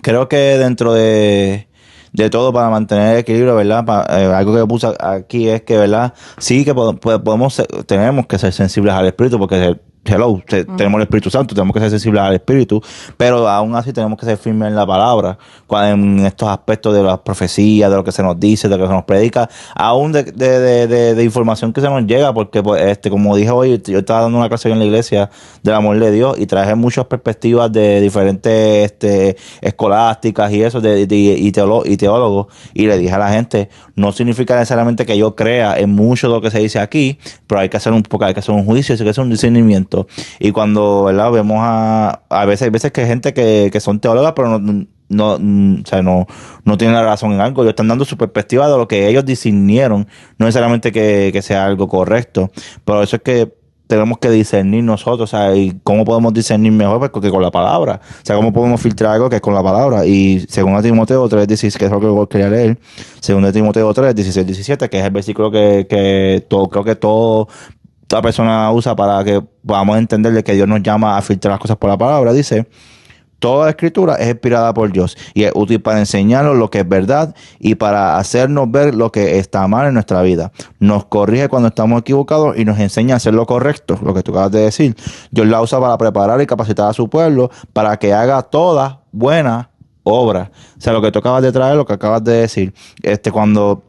creo que dentro de todo, para mantener el equilibrio, ¿verdad? Algo que puse aquí es que, ¿verdad? Sí que tenemos que ser sensibles al Espíritu, porque tenemos el Espíritu Santo, tenemos que ser sensibles al Espíritu, pero aún así tenemos que ser firmes en la palabra, en estos aspectos de las profecías, de lo que se nos dice, de lo que se nos predica, aún de información que se nos llega, porque pues, como dije hoy, yo estaba dando una clase en la iglesia del amor de Dios y traje muchas perspectivas de diferentes escolásticas y eso, y teólogos, y le dije a la gente, no significa necesariamente que yo crea en mucho de lo que se dice aquí, pero hay que hacer un juicio, hay que hacer un discernimiento. Y cuando, ¿verdad? Vemos hay veces que hay gente que son teólogas, pero no tienen la razón en algo. Ellos están dando su perspectiva de lo que ellos discernieron, no necesariamente que sea algo correcto. Pero eso es que tenemos que discernir nosotros, o sea, y cómo podemos discernir mejor, pues, que con la palabra. O sea, cómo podemos filtrar algo que es con la palabra. Y según Timoteo 3:16, que es lo que yo quería leer, según Timoteo 3:16-17, que es el versículo que toda persona usa para que podamos entender de que Dios nos llama a filtrar las cosas por la palabra, dice: toda la escritura es inspirada por Dios y es útil para enseñarnos lo que es verdad y para hacernos ver lo que está mal en nuestra vida. Nos corrige cuando estamos equivocados y nos enseña a hacer lo correcto, lo que tú acabas de decir. Dios la usa para preparar y capacitar a su pueblo para que haga toda buena obra. O sea, lo que tú acabas de traer, lo que acabas de decir, cuando...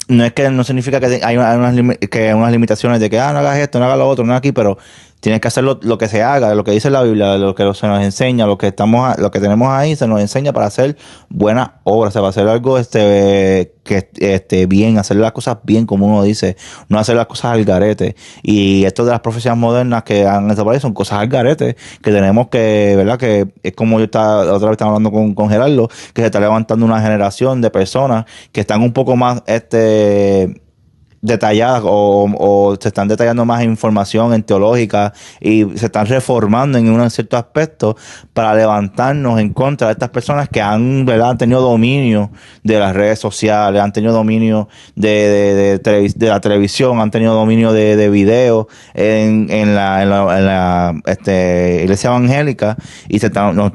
No significa que hay unas limitaciones de que no hagas esto, no hagas lo otro, no aquí, pero tienes que hacer lo que se haga, lo que dice la Biblia, lo que se nos enseña, lo que tenemos ahí se nos enseña para hacer buenas obras, o sea, para hacer algo que esté bien, hacer las cosas bien, como uno dice, no hacer las cosas al garete. Y esto de las profecías modernas que han desaparecido son cosas al garete que tenemos que, ¿verdad? Que es como otra vez estaba hablando con Gerardo, que se está levantando una generación de personas que están un poco más detalladas o se están detallando más información en teológica y se están reformando en un cierto aspecto para levantarnos en contra de estas personas que ¿verdad? Han tenido dominio de las redes sociales, han tenido dominio de la televisión, han tenido dominio de video en la iglesia evangélica, y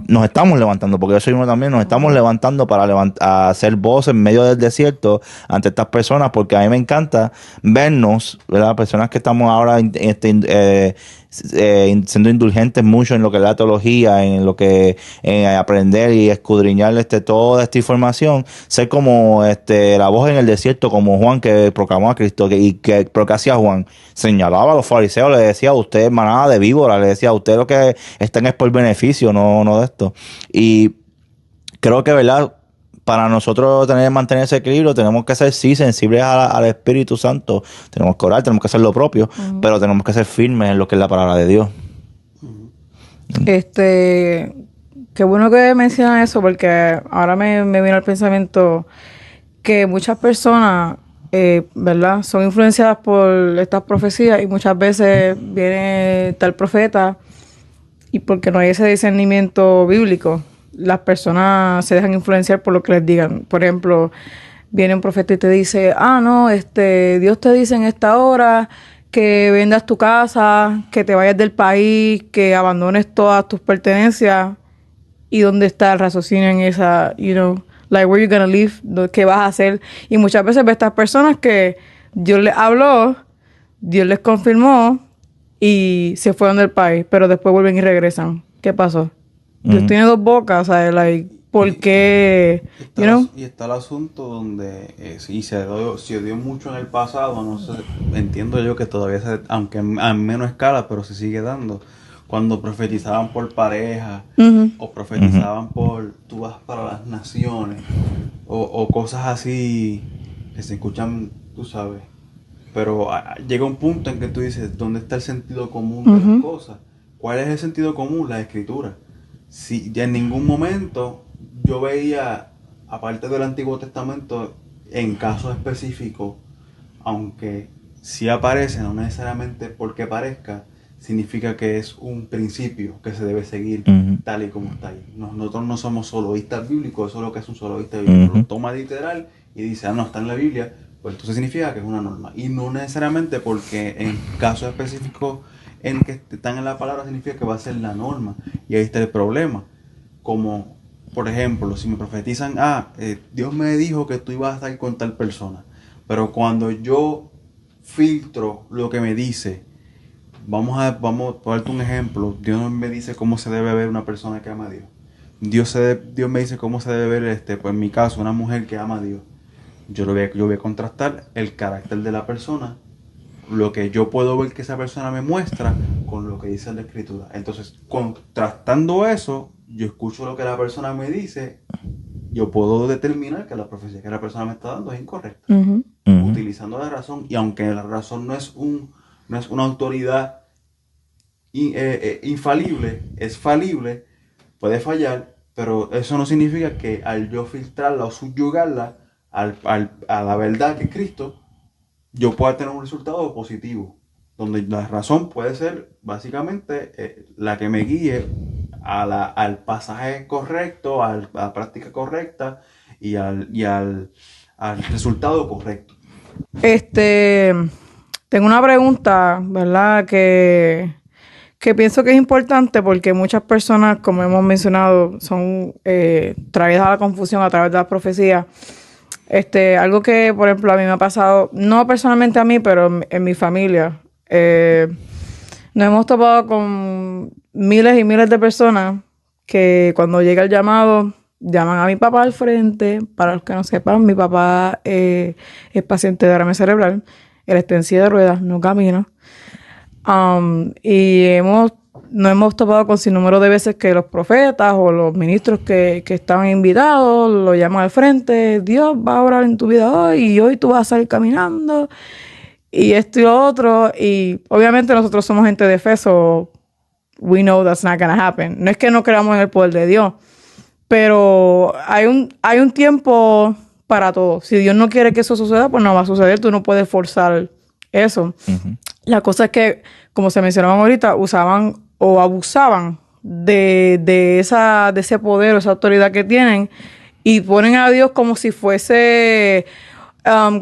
nos estamos levantando, porque yo soy uno también, nos estamos levantando para a hacer voz en medio del desierto ante estas personas, porque a mí me encanta vernos, ¿verdad? Personas que estamos ahora siendo indulgentes mucho en lo que es la teología, en lo que aprender y escudriñar toda esta información, ser como la voz en el desierto, como Juan, que proclamó a Cristo. ¿Pero qué hacía Juan? Señalaba a los fariseos, le decía: usted manada de víbora, le decía: usted lo que están es por beneficio, no de esto. Y creo que, ¿verdad?, para nosotros mantener ese equilibrio, tenemos que ser, sí, sensibles al Espíritu Santo. Tenemos que orar, tenemos que hacer lo propio, pero tenemos que ser firmes en lo que es la palabra de Dios. Qué bueno que mencionan eso, porque ahora me vino al pensamiento que muchas personas, ¿verdad?, son influenciadas por estas profecías, y muchas veces viene tal profeta y porque no hay ese discernimiento bíblico, las personas se dejan influenciar por lo que les digan. Por ejemplo, viene un profeta y te dice: no, Dios te dice en esta hora que vendas tu casa, que te vayas del país, que abandones todas tus pertenencias. ¿Y dónde está el raciocinio en esa, like, where you gonna live? ¿Qué vas a hacer? Y muchas veces ves estas personas que Dios les habló, Dios les confirmó y se fueron del país, pero después vuelven y regresan. ¿Qué pasó? Dios tiene dos bocas, o sea, like, por qué, Y está el asunto donde se dio mucho en el pasado, no sé, entiendo yo que todavía aunque a menor escala, pero se sigue dando. Cuando profetizaban por pareja, Ujú. o profetizaban por tú vas para las naciones, o cosas así que se escuchan, tú sabes. Pero llega un punto en que tú dices, ¿dónde está el sentido común de las cosas? ¿Cuál es el sentido común? La escritura. Si en ningún momento yo veía, aparte del Antiguo Testamento, en casos específicos, aunque sí aparece, no necesariamente porque parezca, significa que es un principio que se debe seguir Ujú. tal y como está ahí. Nosotros no somos soloístas bíblicos, eso es lo que es un soloísta bíblico. Ujú. Lo toma literal y dice, no, está en la Biblia, pues entonces significa que es una norma. Y no necesariamente porque en casos específicos en que están en la palabra significa que va a ser la norma. Y ahí está el problema. Como, por ejemplo, si me profetizan, Dios me dijo que tú ibas a estar con tal persona. Pero cuando yo filtro lo que me dice, vamos a darte un ejemplo. Dios no me dice cómo se debe ver una persona que ama a Dios. Dios me dice cómo se debe ver, pues en mi caso, una mujer que ama a Dios. Yo voy a contrastar el carácter de la persona, lo que yo puedo ver que esa persona me muestra con lo que dice la escritura. Entonces, contrastando eso, yo escucho lo que la persona me dice, yo puedo determinar que la profecía que la persona me está dando es incorrecta, Ujú. Ujú. utilizando la razón. Y aunque la razón no es una autoridad infalible, es falible, puede fallar, pero eso no significa que al yo filtrarla o subyugarla a la verdad que es Cristo, yo pueda tener un resultado positivo, donde la razón puede ser básicamente la que me guíe al pasaje correcto, a la práctica correcta al resultado correcto. Este, tengo una pregunta, ¿verdad? Que pienso que es importante porque muchas personas, como hemos mencionado, son traídas a la confusión a través de las profecías. Algo que, por ejemplo, a mí me ha pasado, no personalmente a mí, pero en mi familia, nos hemos topado con miles y miles de personas que cuando llega el llamado, llaman a mi papá al frente. Para los que no sepan, mi papá es paciente de derrame cerebral. Él está en silla de ruedas, no camina. Y nos hemos topado con sin número de veces que los profetas o los ministros que estaban invitados lo llaman al frente. Dios va a orar en tu vida hoy y hoy tú vas a salir caminando y esto y lo otro. Y obviamente nosotros somos gente de fe, so we know that's not gonna happen. No es que no creamos en el poder de Dios, pero hay un tiempo para todo. Si Dios no quiere que eso suceda, pues no va a suceder. Tú no puedes forzar eso. Ujú. La cosa es que, como se mencionaban ahorita, usaban o abusaban de ese poder o esa autoridad que tienen y ponen a Dios como si fuese,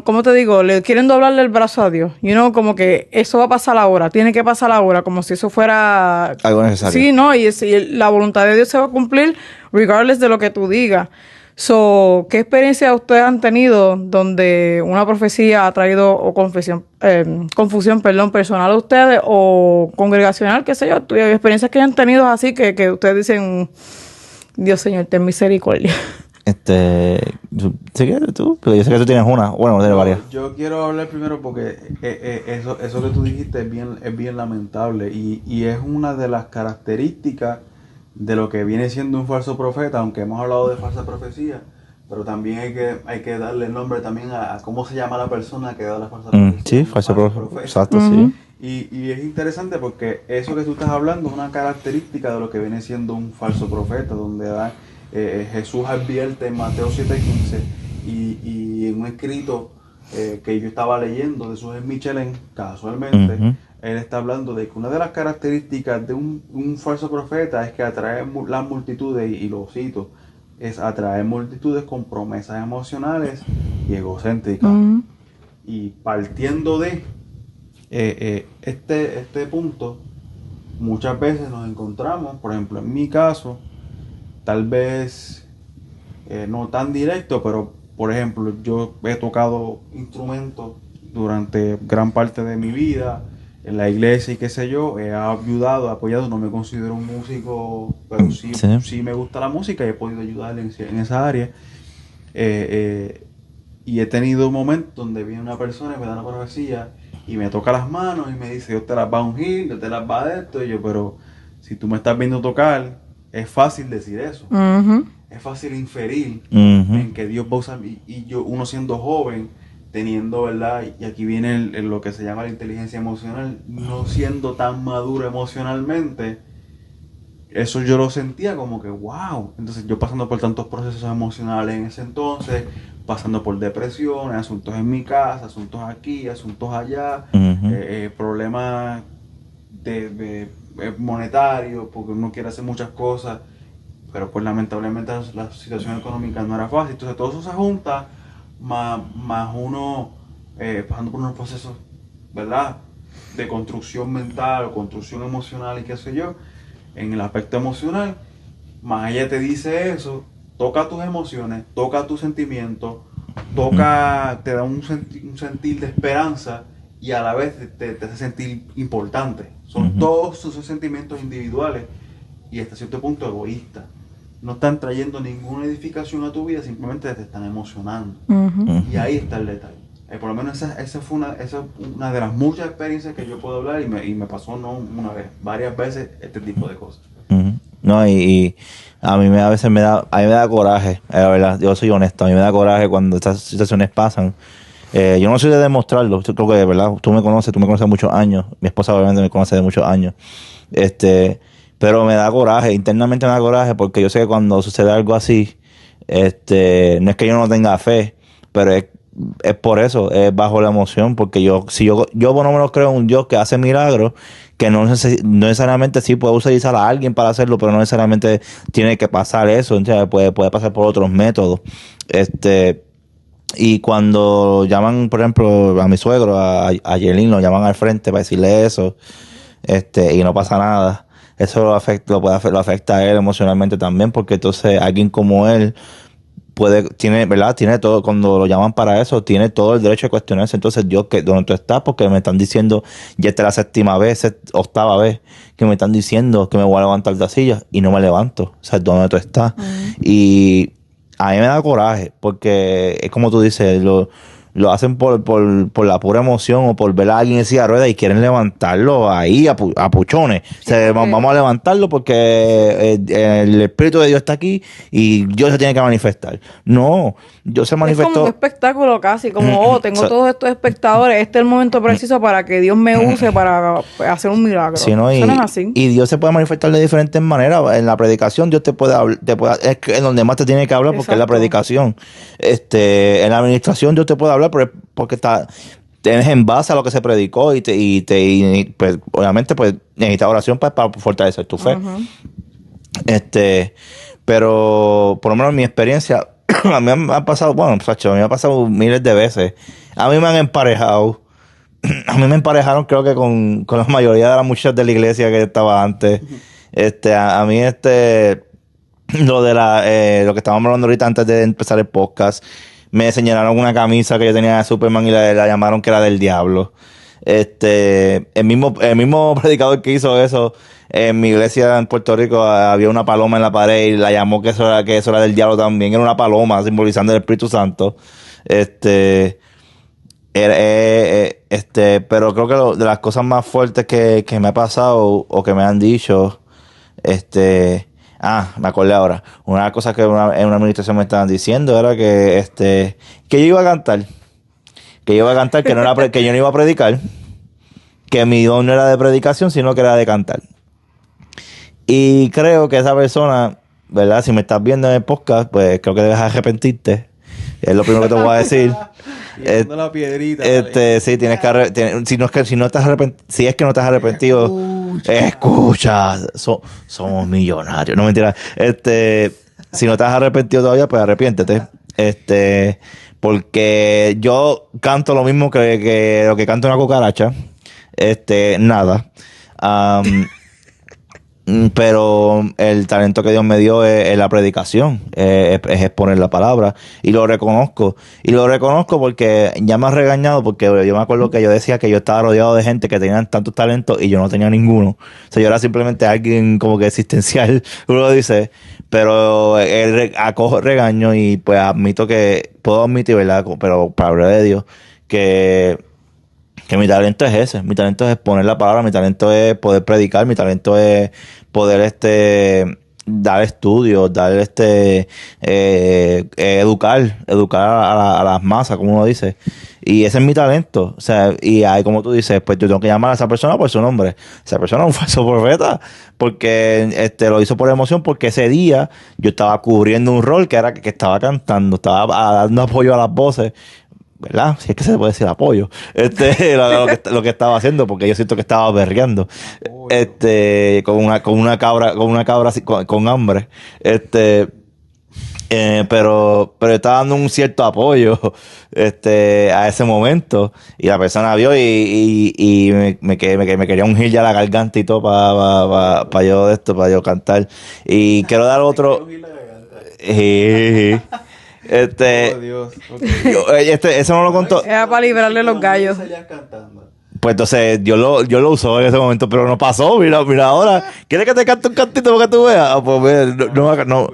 ¿cómo te digo? Le quieren doblarle el brazo a Dios. Como que eso va a pasar ahora, tiene que pasar ahora, como si eso fuera... Algo necesario. Sí, ¿no? Y la voluntad de Dios se va a cumplir regardless de lo que tú digas. So, ¿qué experiencia ustedes han tenido donde una profecía ha traído o confusión, perdón, personal a ustedes o congregacional, qué sé yo? Experiencias que hayan tenido así que ustedes dicen, Dios Señor, ten misericordia. ¿Sí que tú? Pero yo sé que tú tienes una. Bueno, tienes varias. Yo quiero hablar primero porque eso que tú dijiste es bien lamentable y es una de las características de lo que viene siendo un falso profeta, aunque hemos hablado de falsa profecía, pero también hay que darle el nombre también a cómo se llama la persona que da la falsa profecía. Sí, falso profeta. Exacto, Ujú. sí. Y es interesante porque eso que tú estás hablando es una característica de lo que viene siendo un falso profeta, donde Jesús advierte en Mateo 7:15 y en un escrito que yo estaba leyendo de Susan Michelin, casualmente, Ujú. él está hablando de que una de las características de un falso profeta es que atrae las multitudes, y lo cito, es atraer multitudes con promesas emocionales y egocéntricas. Ujú. Y partiendo de este punto, muchas veces nos encontramos, por ejemplo, en mi caso, tal vez no tan directo, pero por ejemplo, yo he tocado instrumentos durante gran parte de mi vida, en la iglesia y qué sé yo, he ayudado, he apoyado, no me considero un músico, pero sí me gusta la música y he podido ayudar en esa área. Y he tenido un momento donde viene una persona y me da una profecía y me toca las manos y me dice, Dios te las va a ungir, Dios te las va a dar esto. Y yo, pero si tú me estás viendo tocar, es fácil decir eso. Es fácil inferir en que Dios va a usar, y yo, uno siendo joven, teniendo, ¿verdad? Y aquí viene lo que se llama la inteligencia emocional, no siendo tan maduro emocionalmente, eso yo lo sentía como que, wow. Entonces yo pasando por tantos procesos emocionales en ese entonces, pasando por depresiones, asuntos en mi casa, asuntos aquí, asuntos allá, problemas de monetarios, porque uno quiere hacer muchas cosas, pero pues lamentablemente la situación económica no era fácil. Entonces todo eso se junta, más uno pasando por unos procesos, ¿verdad?, de construcción mental o construcción emocional y qué sé yo, en el aspecto emocional, más ella te dice eso, toca tus emociones, toca tus sentimientos, te da un sentir de esperanza y a la vez te hace sentir importante. Son todos esos sentimientos individuales y hasta cierto punto egoístas. No están trayendo ninguna edificación a tu vida, simplemente te están emocionando. Y ahí está el detalle. Por lo menos esa fue una de las muchas experiencias que yo puedo hablar y me pasó no una vez, varias veces este tipo de cosas. No, y a mí a veces me da coraje, la verdad, yo soy honesto, a mí me da coraje cuando estas situaciones pasan. Yo no soy de demostrarlo, yo creo que, ¿verdad? Tú me conoces hace muchos años, mi esposa obviamente me conoce de muchos años, pero me da coraje, internamente me da coraje porque yo sé que cuando sucede algo así, no es que yo no tenga fe, pero es por eso, es bajo la emoción, porque yo por lo menos creo en un Dios que hace milagros, que no necesariamente sí puede utilizar a alguien para hacerlo, pero no necesariamente tiene que pasar eso, ¿entiendes? Puede pasar por otros métodos. Y cuando llaman, por ejemplo, a mi suegro, a Yelín, lo llaman al frente para decirle eso, y no pasa nada, eso lo afecta a él emocionalmente también, porque entonces alguien como él tiene todo, cuando lo llaman para eso, tiene todo el derecho de cuestionarse. Entonces, yo, ¿dónde tú estás? Porque me están diciendo, ya esta es la séptima vez, octava vez, que me están diciendo que me voy a levantar de la silla y no me levanto. O sea, ¿dónde tú estás? Y a mí me da coraje, porque es como tú dices, lo hacen por la pura emoción o por ver a alguien en silla de ruedas y quieren levantarlo ahí a puchones. Sí, vamos a levantarlo porque el Espíritu de Dios está aquí y Dios se tiene que manifestar. No, Dios se manifestó. Es como un espectáculo casi, como, tengo todos estos espectadores, este es el momento preciso para que Dios me use para hacer un milagro. Sí, ¿no? Eso no es así. Y Dios se puede manifestar de diferentes maneras. En la predicación Dios te puede hablar, es en donde más te tiene que hablar. Exacto. Porque es la predicación. En la administración Dios te puede hablar porque tienes en base a lo que se predicó y pues, obviamente pues necesitas oración para fortalecer tu fe. Pero por lo menos en mi experiencia a mí me ha pasado, miles de veces. A mí me han emparejado. A mí me emparejaron creo que con la mayoría de las muchachas de la iglesia que estaba antes. A mí lo que estábamos hablando ahorita antes de empezar el podcast, me señalaron una camisa que yo tenía de Superman y la llamaron que era del diablo. El mismo predicador que hizo eso, en mi iglesia en Puerto Rico había una paloma en la pared y la llamó que eso era del diablo también. Era una paloma simbolizando el Espíritu Santo. Pero creo que de las cosas más fuertes que me ha pasado o que me han dicho, me acordé ahora. Una de las cosas que en una administración me estaban diciendo era que yo iba a cantar. Que yo iba a cantar, que yo no iba a predicar. Que mi don no era de predicación, sino que era de cantar. Y creo que esa persona, ¿verdad? Si me estás viendo en el podcast, pues creo que debes arrepentirte. Es lo primero que te voy a decir. La piedrita. Sí, tienes que si es que no estás arrepentido, escucha, somos millonarios. No, mentira. Si no estás arrepentido todavía, pues arrepiéntete. Porque yo canto lo mismo que lo que canta una cucaracha. Nada. Pero el talento que Dios me dio es la predicación, es exponer la palabra. Y lo reconozco. Y lo reconozco porque ya me has regañado, porque yo me acuerdo que yo decía que yo estaba rodeado de gente que tenían tantos talentos y yo no tenía ninguno. O sea, yo era simplemente alguien como que existencial, uno lo dice. Pero acojo regaño y pues admito que, puedo admitir, ¿verdad? Pero palabra de Dios, que mi talento es ese, mi talento es exponer la palabra, mi talento es poder predicar, mi talento es poder dar estudios, dar educar a las masas, como uno dice. Y ese es mi talento. O sea, y ahí como tú dices, pues yo tengo que llamar a esa persona por su nombre. Esa persona es un falso profeta, porque lo hizo por emoción, porque ese día yo estaba cubriendo un rol que era que estaba cantando, estaba dando apoyo a las voces. ¿Verdad? Si es que se puede decir apoyo. Lo que estaba haciendo, porque yo siento que estaba berreando. Con una cabra así, con hambre. Pero estaba dando un cierto apoyo a ese momento. Y la persona vio y me quería ungir ya la garganta y todo para yo cantar. Y quiero dar otro. Oh, Dios. Okay. Eso no lo contó. Era para librarle los gallos. Pues entonces yo lo usó en ese momento, pero no pasó. Mira ahora. ¿Quieres que te cante un cantito para que tú veas? Ah, pues mira, no.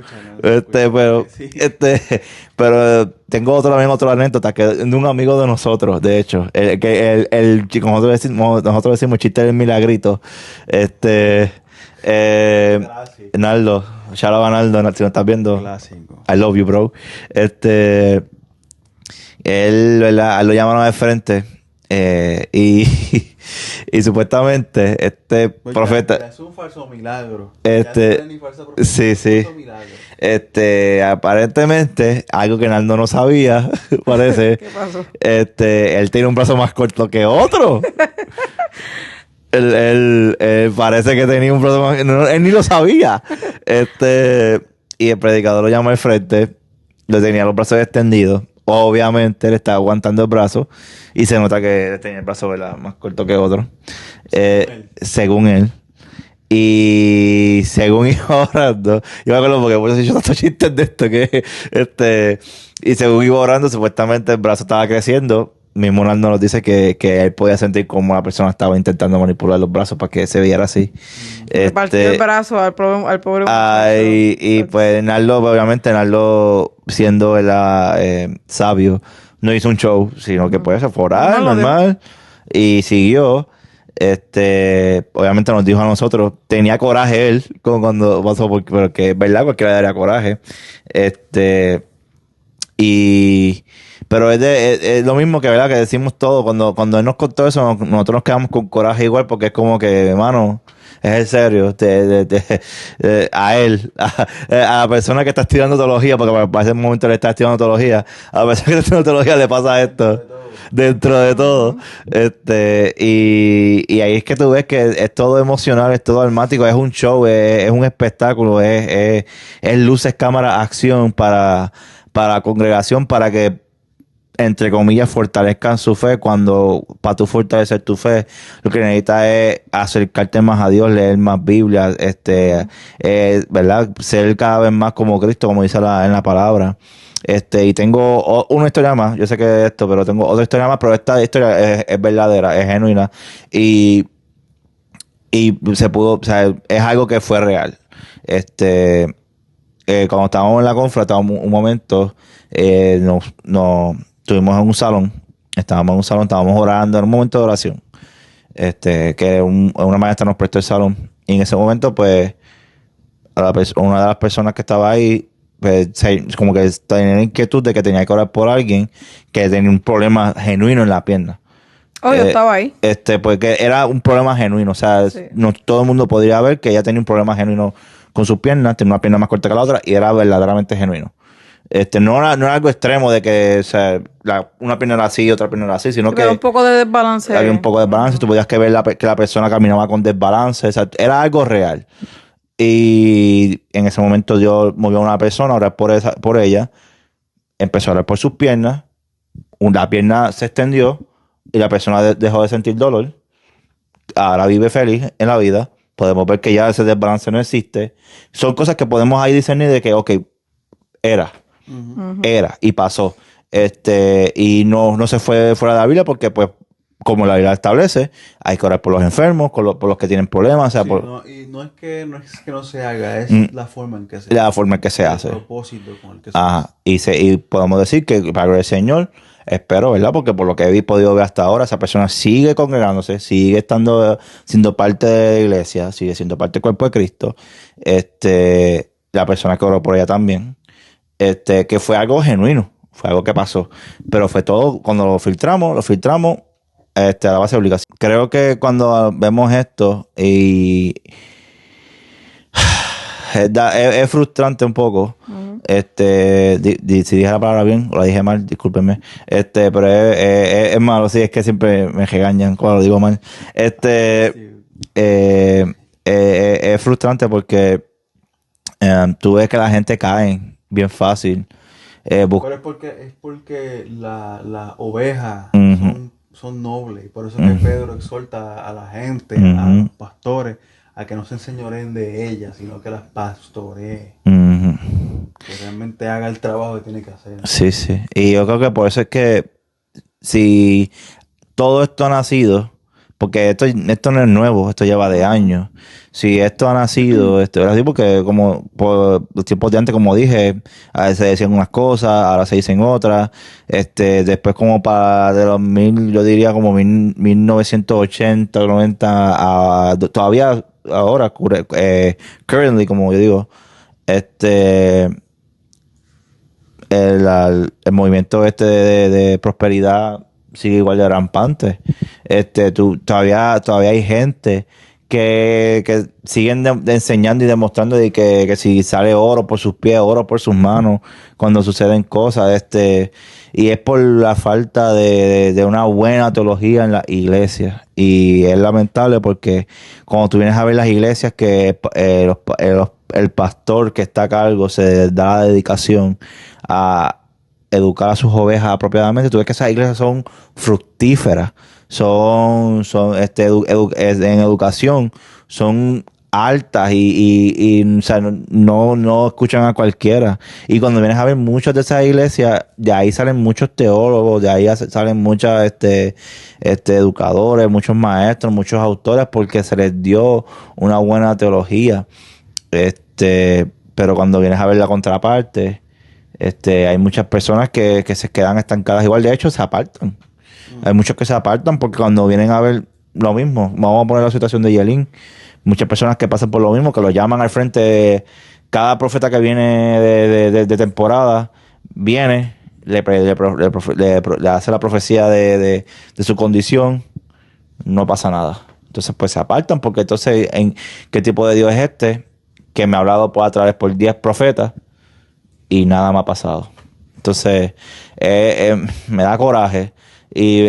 Pero tengo también otra anécdota que de un amigo de nosotros, de hecho, el chico, nosotros decimos chiste del milagrito. Naldo, shout out a Naldo, si no estás viendo. Clásico. I love you, bro. Él, ¿verdad? Él lo llamaron de frente. Y supuestamente Pues profeta. ya es un falso milagro. Sí. Aparentemente, algo que Naldo no sabía, parece. ¿Qué pasó? Él tiene un brazo más corto que otro. Él parece que tenía un brazo más. No, él ni lo sabía. Y el predicador lo llamó al frente. Le tenía los brazos extendidos. Obviamente él estaba aguantando el brazo. Y se nota que él tenía el brazo, ¿verdad?, más corto que otro. Según él. Y según iba orando, yo me acuerdo porque por eso he hecho tantos chistes de esto, y según iba orando, supuestamente el brazo estaba creciendo. Mismo Naldo nos dice que él podía sentir como la persona estaba intentando manipular los brazos para que se viera así. Le partió el brazo al pobre Y pues Naldo, obviamente Naldo, siendo sabio, no hizo un show, sino que pues se fue a orar, normal, y siguió. Obviamente nos dijo a nosotros, tenía coraje él cuando pasó, porque es verdad, cualquiera le daría coraje. Pero es lo mismo que, ¿verdad?, que decimos todo. Cuando él nos contó eso, nosotros nos quedamos con coraje igual, porque es como que, hermano, es en serio. A él, a la persona que está estudiando teología, porque para ese momento le está estudiando teología, a la persona que está estudiando teología le pasa esto. Dentro de todo. Y ahí es que tú ves que es todo emocional, es todo almático, es un show, es un espectáculo, es luces, cámara, acción para la congregación, para que, entre comillas, fortalezcan su fe. Cuando para tú fortalecer tu fe, lo que necesitas es acercarte más a Dios, leer más Biblia, ¿verdad?, ser cada vez más como Cristo, como dice en la palabra. Y tengo una historia más, yo sé que esto, pero tengo otra historia más, pero esta historia es verdadera, es genuina, y se pudo, o sea, es algo que fue real. Cuando estábamos en la confra, estábamos un momento, nos estuvimos en un salón, estábamos orando, en un momento de oración, que una maestra nos prestó el salón, y en ese momento, pues, una de las personas que estaba ahí, pues, como que tenía inquietud de que tenía que orar por alguien que tenía un problema genuino en la pierna. Yo estaba ahí. Porque era un problema genuino. O sea, Sí. no todo el mundo podría ver que ella tenía un problema genuino con sus piernas, tenía una pierna más corta que la otra, y era verdaderamente genuino. No era algo extremo de que, o sea, una pierna era así y otra pierna era así, sino que había un poco de desbalance. había un poco de desbalance. Tú podías ver que la persona caminaba con desbalance. O sea, era algo real. Y en ese momento Dios movió a una persona a orar por ella. Empezó a orar por sus piernas. La pierna se extendió y la persona dejó de sentir dolor. Ahora vive feliz en la vida. podemos ver que ya ese desbalance no existe. Son cosas que podemos ahí discernir de que, ok, era y pasó. Y no se fue fuera de la Biblia porque, pues, como la Biblia establece, hay que orar por los enfermos, por los que tienen problemas. O sea, Sí, por y no es que no se haga, es la forma en que se la forma en que se hace. El propósito con el que se hace. Ajá. Y podemos decir que, para gloria del Señor, espero, ¿verdad? Porque por lo que he podido ver hasta ahora, esa persona sigue congregándose, sigue siendo parte de la iglesia, sigue siendo parte del cuerpo de Cristo. La persona que oró por ella también. Que fue algo genuino, fue algo que pasó. Pero fue todo, cuando lo filtramos, a la base de obligación. Creo que cuando vemos esto y es frustrante un poco. Si dije la palabra bien o la dije mal, discúlpenme. Pero es malo, sí, es que siempre me regañan cuando lo digo mal. Es frustrante porque tú ves que la gente cae bien fácil. Pero es porque las ovejas son nobles. Y por eso que Pedro exhorta a la gente, a los pastores, a que no se enseñoren de ellas, sino que las pastoreen. Que realmente haga el trabajo que tiene que hacer. Sí, sí. Y yo creo que por eso es que si todo esto ha nacido, porque esto no es nuevo, esto lleva de años. Si esto ha nacido, era así porque como por los tiempos de antes, como dije, a veces se decían unas cosas, ahora se dicen otras. Después como para de los yo diría como 1980, 90, todavía ahora, currently, como yo digo, el movimiento de prosperidad sigue igual de rampante. Todavía hay gente que siguen enseñando y demostrando de que si sale oro por sus pies, oro por sus manos, cuando suceden cosas, y es por la falta de una buena teología en la iglesia. Y es lamentable porque cuando tú vienes a ver las iglesias que el pastor que está a cargo se da la dedicación a educar a sus ovejas apropiadamente, tú ves que esas iglesias son fructíferas, en educación, son altas y o sea, no escuchan a cualquiera. Y cuando vienes a ver muchas de esas iglesias, de ahí salen muchos teólogos, de ahí salen muchas educadores, muchos maestros, muchos autores, porque se les dio una buena teología. Pero cuando vienes a ver la contraparte, hay muchas personas que se quedan estancadas igual. De hecho, se apartan. Hay muchos que se apartan porque cuando vienen a ver lo mismo, vamos a poner la situación de Yelín, muchas personas que pasan por lo mismo, que lo llaman al frente, cada profeta que viene de temporada, viene, le hace la profecía de su condición, no pasa nada. Entonces, pues se apartan porque entonces, ¿qué tipo de Dios es este? Que me ha hablado a través por 10 profetas y nada me ha pasado. Entonces, me da coraje. Y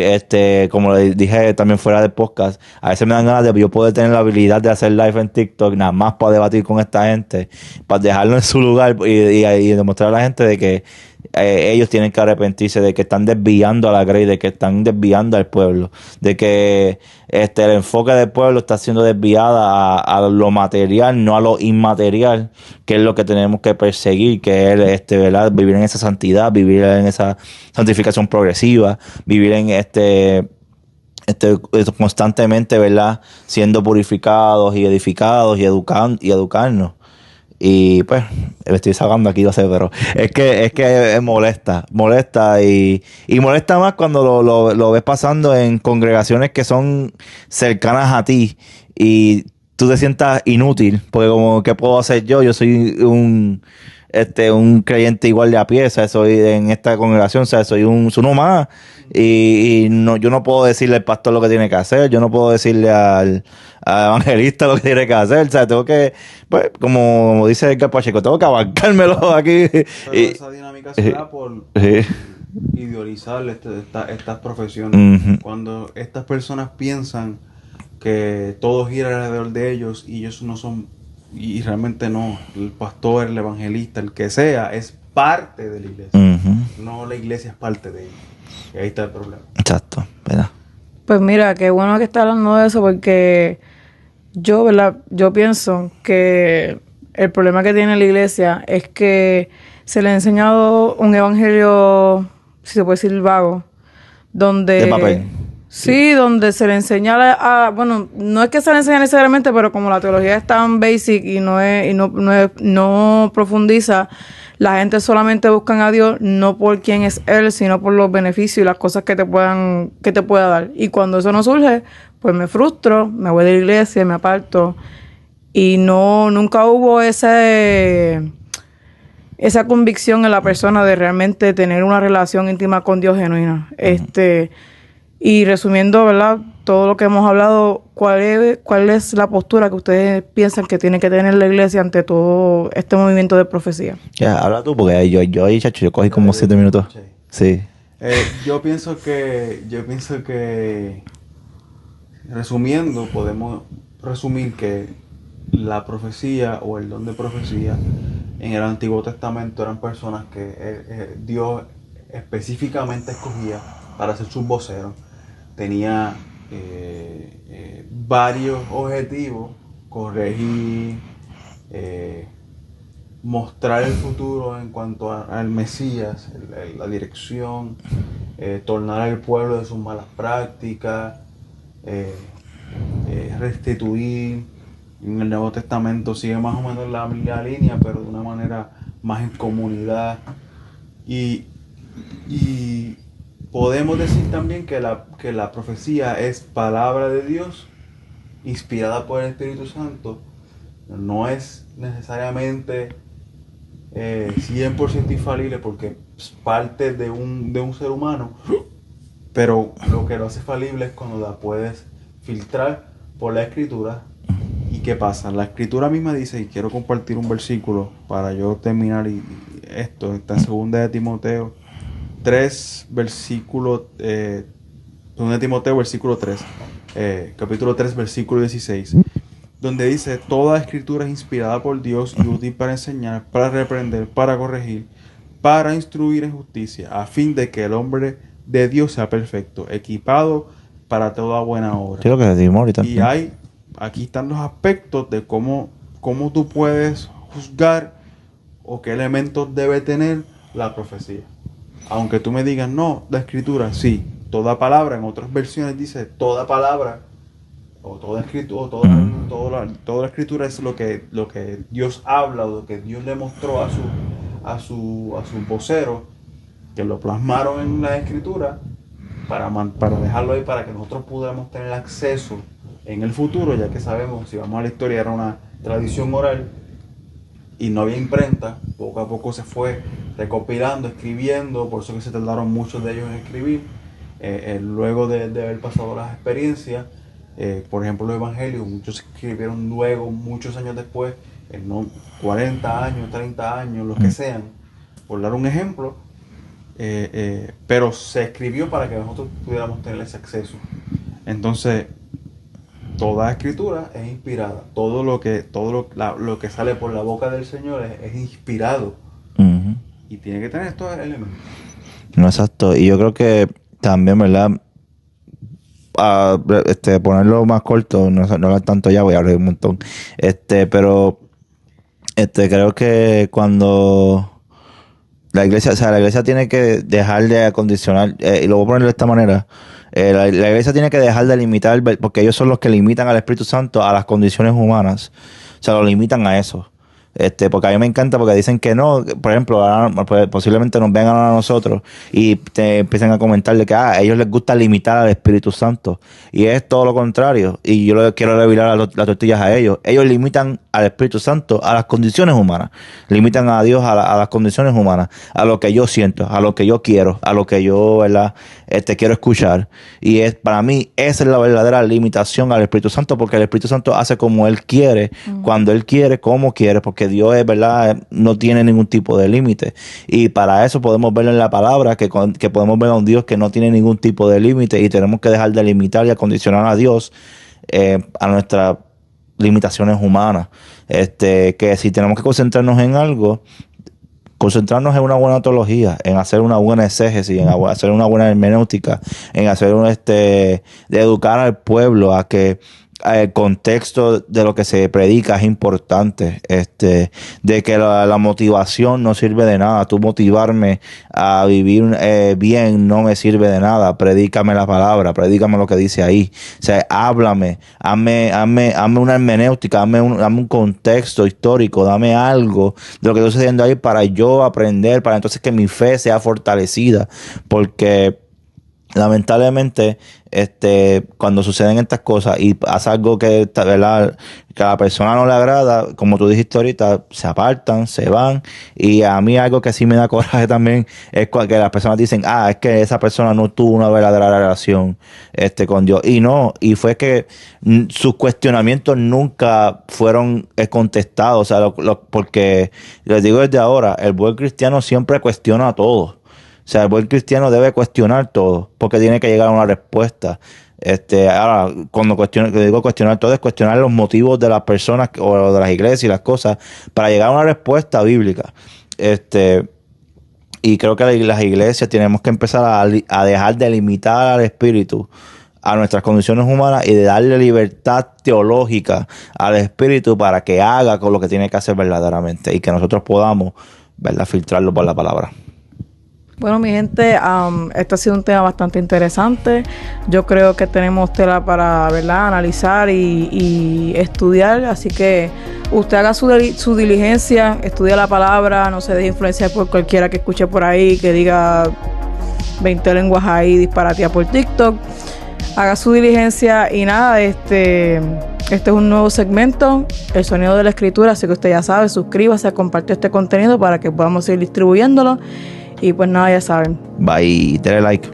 como le dije también fuera del podcast, a veces me dan ganas de yo poder tener la habilidad de hacer live en TikTok, nada más para debatir con esta gente, para dejarlo en su lugar y demostrar a la gente de que ellos tienen que arrepentirse, de que están desviando a la grey, de que están desviando al pueblo, de que el enfoque del pueblo está siendo desviada a lo material, no a lo inmaterial, que es lo que tenemos que perseguir, que es ¿verdad? Vivir en esa santidad, vivir en esa santificación progresiva, vivir en constantemente, ¿verdad? Siendo purificados y edificados y educarnos. Y pues, me estoy sacando aquí, no sé, pero es que molesta y molesta más cuando lo ves pasando en congregaciones que son cercanas a ti y tú te sientas inútil, porque como, ¿qué puedo hacer yo? Yo soy un creyente igual de a pie, o sea, soy en esta congregación, o sea, soy uno más y no, yo no puedo decirle al pastor lo que tiene que hacer, yo no puedo decirle al evangelista lo que tiene que hacer, o sea, tengo que, pues, como dice Edgar Pacheco, tengo que abarcármelo aquí. Pero esa dinámica se da por idealizar estas profesiones. Cuando estas personas piensan que todo gira alrededor de ellos y ellos no son, y realmente no, el pastor, el evangelista, el que sea, es parte de la iglesia. No, la iglesia es parte de ellos. Y ahí está el problema. Exacto, ¿verdad? Pues mira, qué bueno que está hablando de eso porque ¿verdad? Yo pienso que el problema que tiene la iglesia es que se le ha enseñado un evangelio, si se puede decir vago, donde... De papel. Sí, donde se le enseña bueno, no es que se le enseña necesariamente, pero como la teología es tan basic y no profundiza, la gente solamente busca a Dios no por quién es Él, sino por los beneficios y las cosas que te pueda dar. Y cuando eso no surge, pues me frustro, me voy de la iglesia, me aparto. Y nunca hubo esa convicción en la persona de realmente tener una relación íntima con Dios genuina. Y resumiendo, ¿verdad? Todo lo que hemos hablado, ¿cuál es la postura que ustedes piensan que tiene que tener la iglesia ante todo este movimiento de profecía? Ya, habla tú, porque yo cogí como 7 minutos. Sí. Yo pienso que resumiendo, podemos resumir que la profecía o el don de profecía en el Antiguo Testamento eran personas que Dios específicamente escogía para ser sus voceros. Tenía varios objetivos: corregir, mostrar el futuro en cuanto al Mesías, la dirección, tornar al pueblo de sus malas prácticas, restituir. En el Nuevo Testamento sigue más o menos la línea, pero de una manera más en comunidad. Y podemos decir también que la profecía es palabra de Dios, inspirada por el Espíritu Santo. No es necesariamente 100% infalible, porque es parte de un ser humano, pero lo que lo hace falible es cuando la puedes filtrar por la Escritura. ¿Y qué pasa? La Escritura misma dice, y quiero compartir un versículo para yo terminar, y esto está en 2 de Timoteo 3, versículo 2 de Timoteo, versículo 3, capítulo 3, versículo 16, donde dice: toda escritura es inspirada por Dios y útil para enseñar, para reprender, para corregir, para instruir en justicia, a fin de que el hombre de Dios sea perfecto, equipado para toda buena obra. Sí, lo que decimos ahorita. Y aquí están los aspectos de cómo tú puedes juzgar o qué elementos debe tener la profecía. Aunque tú me digas, no, la escritura, sí, toda palabra, en otras versiones dice toda palabra, o toda escritura, o toda la escritura es lo que Dios habla, o lo que Dios le mostró a su vocero, que lo plasmaron en la escritura, para dejarlo ahí, para que nosotros pudiéramos tener acceso en el futuro, ya que sabemos, si vamos a la historia, era una tradición oral y no había imprenta. Poco a poco se fue recopilando, escribiendo, por eso que se tardaron muchos de ellos en escribir, luego de haber pasado las experiencias. Por ejemplo, los evangelios, muchos se escribieron luego, muchos años después, 40 años, 30 años, los que sean, por dar un ejemplo, pero se escribió para que nosotros pudiéramos tener ese acceso. Entonces, toda escritura es inspirada. Todo lo que sale por la boca del Señor es inspirado. Uh-huh. Y tiene que tener estos elementos. No, exacto. Y yo creo que también, ¿verdad? Ponerlo más corto, no hablar tanto ya, voy a hablar un montón. Pero creo que cuando la iglesia tiene que dejar de acondicionar, y lo voy a poner de esta manera. La iglesia tiene que dejar de limitar, porque ellos son los que limitan al Espíritu Santo a las condiciones humanas. O sea, lo limitan a eso. Porque a mí me encanta, porque dicen que no, por ejemplo, posiblemente nos vengan a nosotros y te empiezan a comentar de que a ellos les gusta limitar al Espíritu Santo, y es todo lo contrario. Y yo le quiero revirar las tortillas a ellos. Ellos limitan al Espíritu Santo a las condiciones humanas, limitan a Dios a las condiciones humanas, a lo que yo siento, a lo que yo quiero, a lo que yo, ¿verdad? Quiero escuchar. Y para mí esa es la verdadera limitación al Espíritu Santo, porque el Espíritu Santo hace como Él quiere, cuando Él quiere, como quiere, porque Dios es verdad, no tiene ningún tipo de límite. Y para eso podemos ver en la palabra que podemos ver a un Dios que no tiene ningún tipo de límite, y tenemos que dejar de limitar y acondicionar a Dios a nuestras limitaciones humanas. Que si tenemos que concentrarnos en algo, concentrarnos en una buena teología, en hacer una buena exégesis, en hacer una buena hermenéutica, en hacer de educar al pueblo a que el contexto de lo que se predica es importante, de que la motivación no sirve de nada. Tú motivarme a vivir bien no me sirve de nada. Predícame la palabra, predícame lo que dice ahí. O sea, háblame, hazme una hermenéutica, hazme un contexto histórico, dame algo de lo que está sucediendo ahí para yo aprender, para entonces que mi fe sea fortalecida, porque lamentablemente, cuando suceden estas cosas y pasa algo que, ¿verdad?, que a la persona no le agrada, como tú dijiste ahorita, se apartan, se van. Y a mí algo que sí me da coraje también es que las personas dicen, es que esa persona no tuvo una verdadera relación con Dios. Y no, y fue que sus cuestionamientos nunca fueron contestados. O sea, porque les digo desde ahora, el buen cristiano siempre cuestiona todo. O sea, el buen cristiano debe cuestionar todo, porque tiene que llegar a una respuesta. Ahora, cuando digo cuestionar todo, es cuestionar los motivos de las personas o de las iglesias y las cosas para llegar a una respuesta bíblica. Y creo que las iglesias tenemos que empezar a dejar de limitar al espíritu a nuestras condiciones humanas y de darle libertad teológica al espíritu para que haga con lo que tiene que hacer verdaderamente y que nosotros podamos, ¿verdad?, filtrarlo por la palabra. Bueno, mi gente, este ha sido un tema bastante interesante. Yo creo que tenemos tela para, ¿verdad?, analizar y estudiar. Así que usted haga su diligencia, estudie la palabra, no se deje influenciar por cualquiera que escuche por ahí, que diga 20 lenguas ahí disparatea por TikTok. Haga su diligencia y nada, este es un nuevo segmento, El Sonido de la Escritura. Así que usted ya sabe, suscríbase, comparte este contenido para que podamos seguir distribuyéndolo. Y pues nada, ya saben. Bye, dale like.